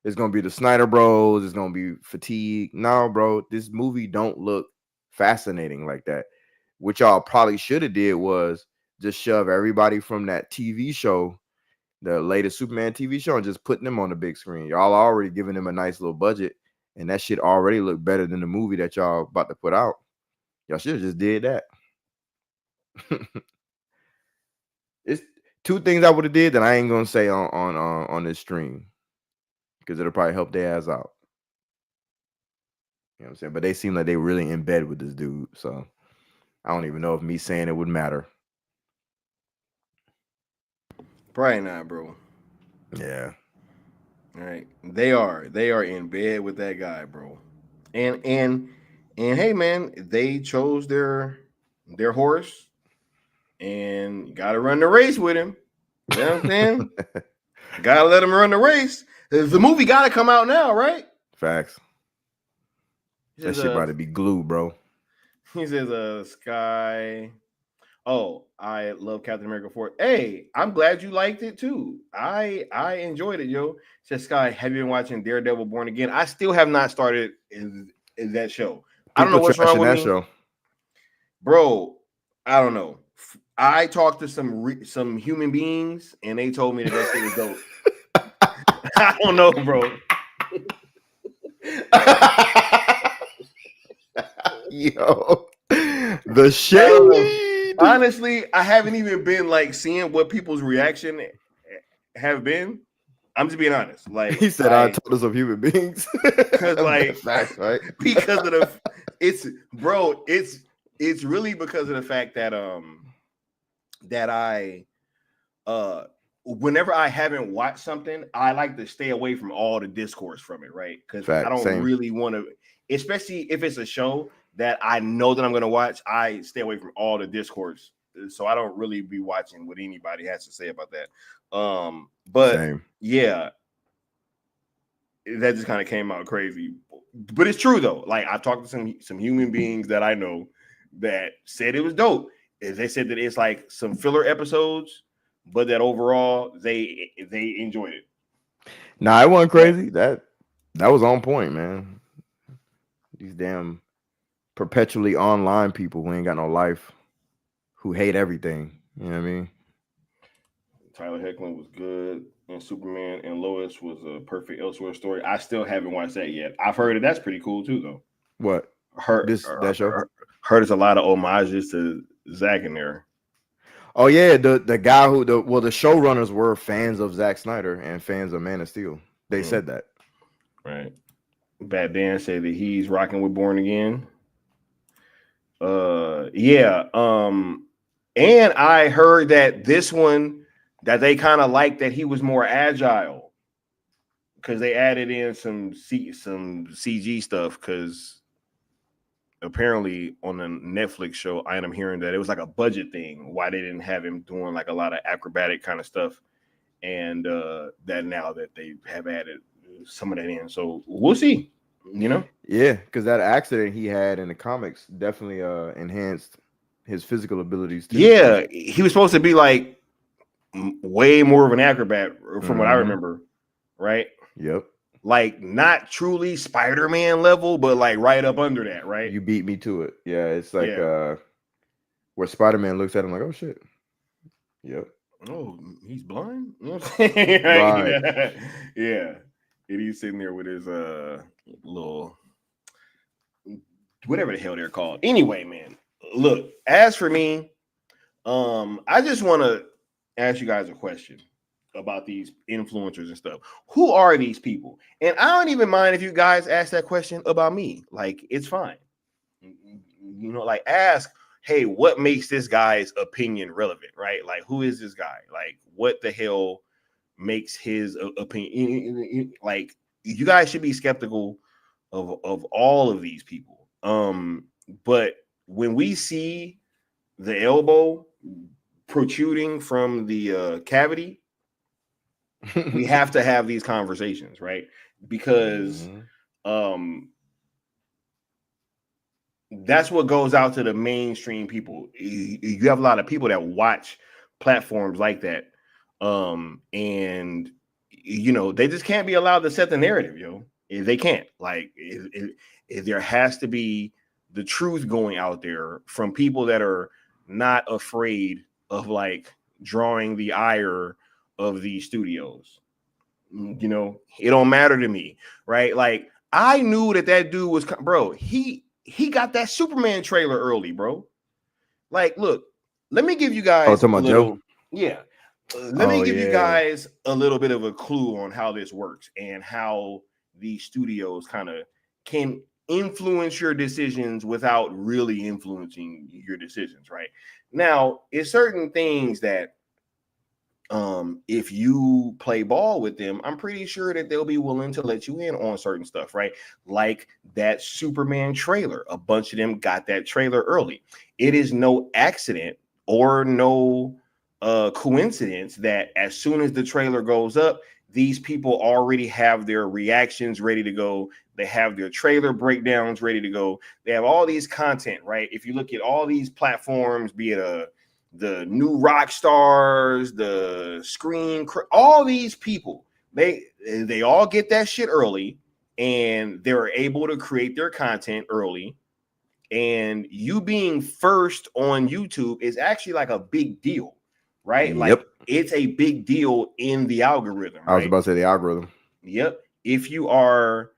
It's gonna be the Snyder Bros. It's gonna be fatigue. No, bro, this movie don't look fascinating like that. What y'all probably should have did was just shove everybody from that TV show, the latest Superman TV show, and just putting them on the big screen. Y'all already giving them a nice little budget, and that shit already looked better than the movie that y'all about to put out. Y'all should have just did that. It's two things I would have did that I ain't gonna say on this stream, because it'll probably help their ass out. You know what I'm saying? But they seem like they really in bed with this dude, so I don't even know if me saying it would matter. Probably not, bro. Yeah. All right. They are in bed with that guy, bro. And hey, man, they chose their horse and gotta run the race with him. You know what I'm saying? Gotta let him run the race. The movie gotta come out now, right? Facts. That shit about to be glue, bro. He says, Sky. Oh, I love Captain America 4. Hey, I'm glad you liked it too. I enjoyed it, yo. Says Sky, have you been watching Daredevil Born Again? I still have not started in that show. I don't know what's wrong with me. Show. Bro, I don't know. I talked to some human beings and they told me that shit was dope. I don't know, bro. Yo, the shade. Honestly, I haven't even been like seeing what people's reaction have been. I'm just being honest. Like he said, I told us of human beings. Because like facts, right? Because of it's really because of the fact that that I whenever I haven't watched something, I like to stay away from all the discourse from it, right? Because I don't really want to, especially if it's a show that I know that I'm going to watch, I stay away from all the discourse. So I don't really be watching what anybody has to say about that. But yeah, that just kind of came out crazy. But it's true though. Like I've talked to some human beings that I know that said it was dope. They said that it's like some filler episodes, but that overall they enjoyed it. Nah, it wasn't crazy. That was on point, man. These damn perpetually online people who ain't got no life, who hate everything. You know what I mean? Tyler Hoechlin was good, and Superman and Lois was a perfect Elseworld story. I still haven't watched that yet. I've heard that's pretty cool too, though. What? That show? Heard there's a lot of homages to Zack in there. Oh yeah, the guy the showrunners were fans of Zack Snyder and fans of Man of Steel. They said that. Right. Bad Dan said that he's rocking with Born Again. Yeah. And I heard that this one that they kind of like that he was more agile because they added in some CG stuff because apparently on the Netflix show, I am hearing that it was like a budget thing why they didn't have him doing like a lot of acrobatic kind of stuff, and that now that they have added some of that in, so we'll see. You know, yeah, because that accident he had in the comics definitely enhanced his physical abilities too. Yeah, he was supposed to be like way more of an acrobat from what I remember, right? Yep. Like not truly Spider-Man level, but like right up under that, right? You beat me to it. Yeah, it's like where Spider-Man looks at him like, oh shit. Yep. Oh, he's blind? You know what I'm saying? Right. Yeah. And he's sitting there with his little whatever the hell they're called. Anyway, man, look, as for me, I just want to ask you guys a question about these influencers and stuff. Who are these people? And I don't even mind if you guys ask that question about me. Like, it's fine. You know, like ask, hey, what makes this guy's opinion relevant, right? Like, who is this guy? Like, what the hell makes his opinion? Like, you guys should be skeptical of all of these people. But when we see the elbow protruding from the cavity, we have to have these conversations, right? Because that's what goes out to the mainstream people. You have a lot of people that watch platforms like that, and you know, they just can't be allowed to set the narrative, yo. They can't. Like, there has to be the truth going out there from people that are not afraid of like drawing the ire of these studios. You know, it don't matter to me, right? Like, I knew that dude was, bro. He got that Superman trailer early, bro. Like, look, let me give you guys talking about Joe? Yeah. Let me give you guys a little bit of a clue on how this works and how these studios kind of can influence your decisions without really influencing your decisions, right? Now, it's certain things that if you play ball with them, I'm pretty sure that they'll be willing to let you in on certain stuff, right? Like that Superman trailer. A bunch of them got that trailer early. It is no accident or no coincidence that as soon as the trailer goes up, these people already have their reactions ready to go. They have their trailer breakdowns ready to go. They have all these content, right? If you look at all these platforms, be it the new rock stars, the screen, all these people, they all get that shit early, and they're able to create their content early. And you being first on YouTube is actually like a big deal, right? Yep. Like, it's a big deal in the algorithm. Right? I was about to say the algorithm. Yep. If you are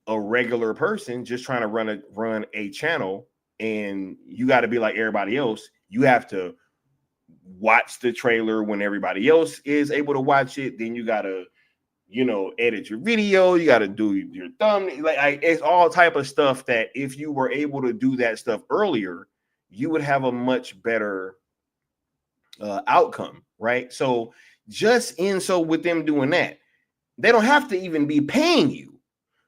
a regular person just trying to run a channel, and you got to be like everybody else, you have to watch the trailer when everybody else is able to watch it. Then you got to, you know, edit your video. You got to do your thumbnail. Like, it's all type of stuff that if you were able to do that stuff earlier, you would have a much better outcome, right? So with them doing that, they don't have to even be paying you,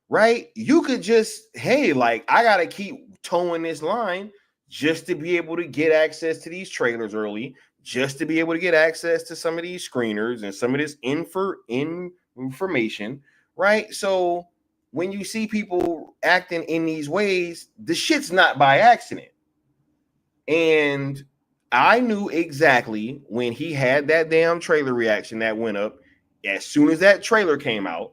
right? You could just, hey, like, I got to keep towing this line just to be able to get access to these trailers early, just to be able to get access to some of these screeners and some of this information, right? So when you see people acting in these ways, the shit's not by accident. And I knew exactly when he had that damn trailer reaction that went up as soon as that trailer came out,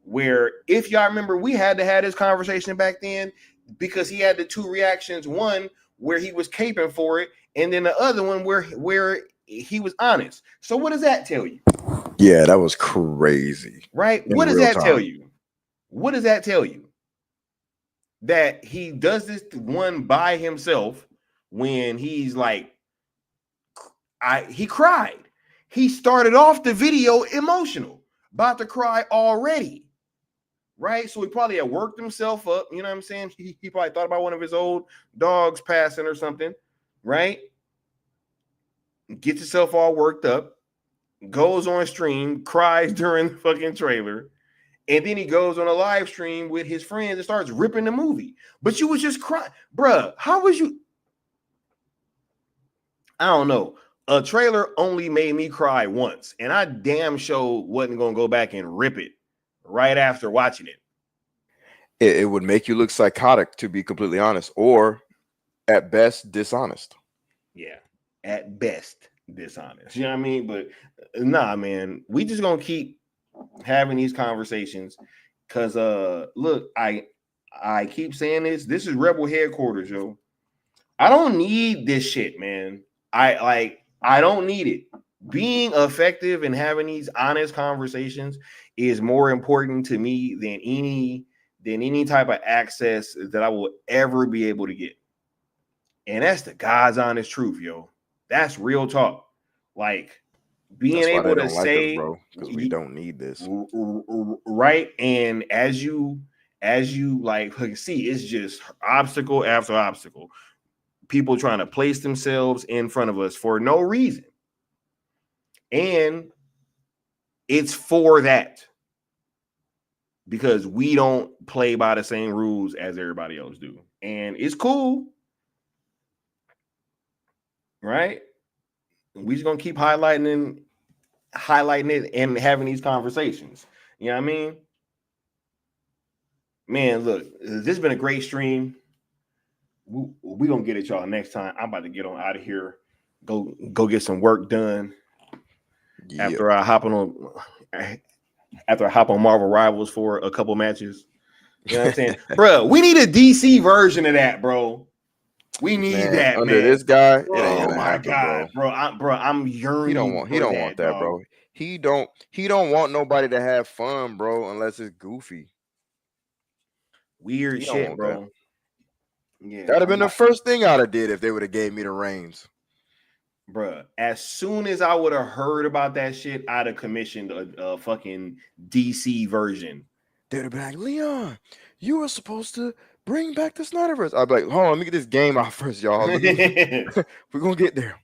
where, if y'all remember, we had to have this conversation back then because he had the two reactions, one where he was caping for it, and then the other one where he was honest. So what does that tell you? Yeah, that was crazy. Right? What does that tell you? What does that tell you? That he does this one by himself when he's like, he cried. He started off the video emotional, about to cry already. Right? So he probably had worked himself up. You know what I'm saying? He probably thought about one of his old dogs passing or something. Right? Gets himself all worked up, goes on stream, cries during the fucking trailer, and then he goes on a live stream with his friends and starts ripping the movie. But you was just crying. Bruh, how was you? I don't know. A trailer only made me cry once, and I damn sure wasn't going to go back and rip it right after watching it. It would make you look psychotic, to be completely honest, or at best dishonest. Yeah, at best dishonest. You know what I mean? But nah, man, we just gonna keep having these conversations because look, I keep saying this. This is Rebel headquarters, yo. I don't need this shit, man. I don't need it. Being effective and having these honest conversations is more important to me than any than any type of access that I will ever be able to get. And that's the God's honest truth, yo. That's real talk. Like being able to say, bro, because we don't need this. Right. And as you like see, it's just obstacle after obstacle. People trying to place themselves in front of us for no reason. And it's for that. Because we don't play by the same rules as everybody else do. And it's cool. Right? We just gonna keep highlighting it and having these conversations. You know what I mean? Man, look, this has been a great stream. We gonna get it, y'all, next time. I'm about to get on out of here. Go get some work done. Yeah. After I hop on Marvel Rivals for a couple matches. You know what I'm saying? Bro, we need a DC version of that, bro. We need that, under man. This guy. Bro, oh my happen, God, bro. I'm yearning. He don't want that, bro. He don't want nobody to have fun, bro, unless it's goofy. Weird shit, bro. That. Yeah, that'd have been the first thing I'd have did if they would have gave me the reins. Bruh, as soon as I would have heard about that shit, I'd have commissioned a fucking DC version. They'd have been like, Leon, you were supposed to bring back the Snyderverse. I'd be like, hold on, let me get this game out first, y'all. We're gonna get there.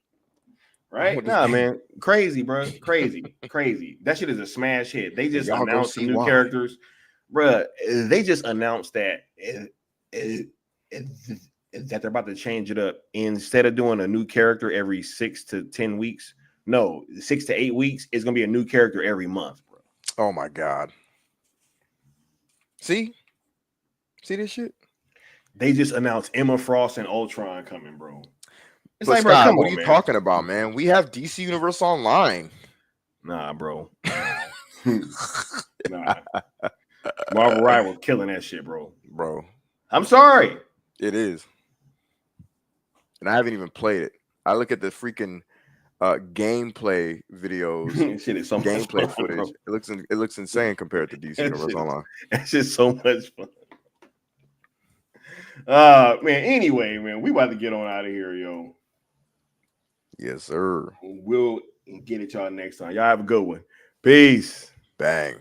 Right? Nah, man. Crazy, bro. Crazy. That shit is a smash hit. They just announced some new characters. Bruh, they just announced that that they're about to change it up. Instead of doing a new character every 6 to 10 weeks, no, 6 to 8 weeks, it's gonna be a new character every month, bro. Oh my God. See this shit? They just announced Emma Frost and Ultron coming, bro. It's like, Scott, bro, what are you talking about, man? We have DC Universe Online. Nah, bro. Nah. Marvel Rivals killing that shit, bro. I'm sorry. It is. And I haven't even played it. I look at the freaking gameplay videos. Shit is so gameplay much fun, footage. Bro. It looks insane compared to DC Universe Online. That's just so much fun. Man. Anyway, man, we about to get on out of here, yo. Yes, sir. We'll get it y'all next time. Y'all have a good one. Peace. Bang.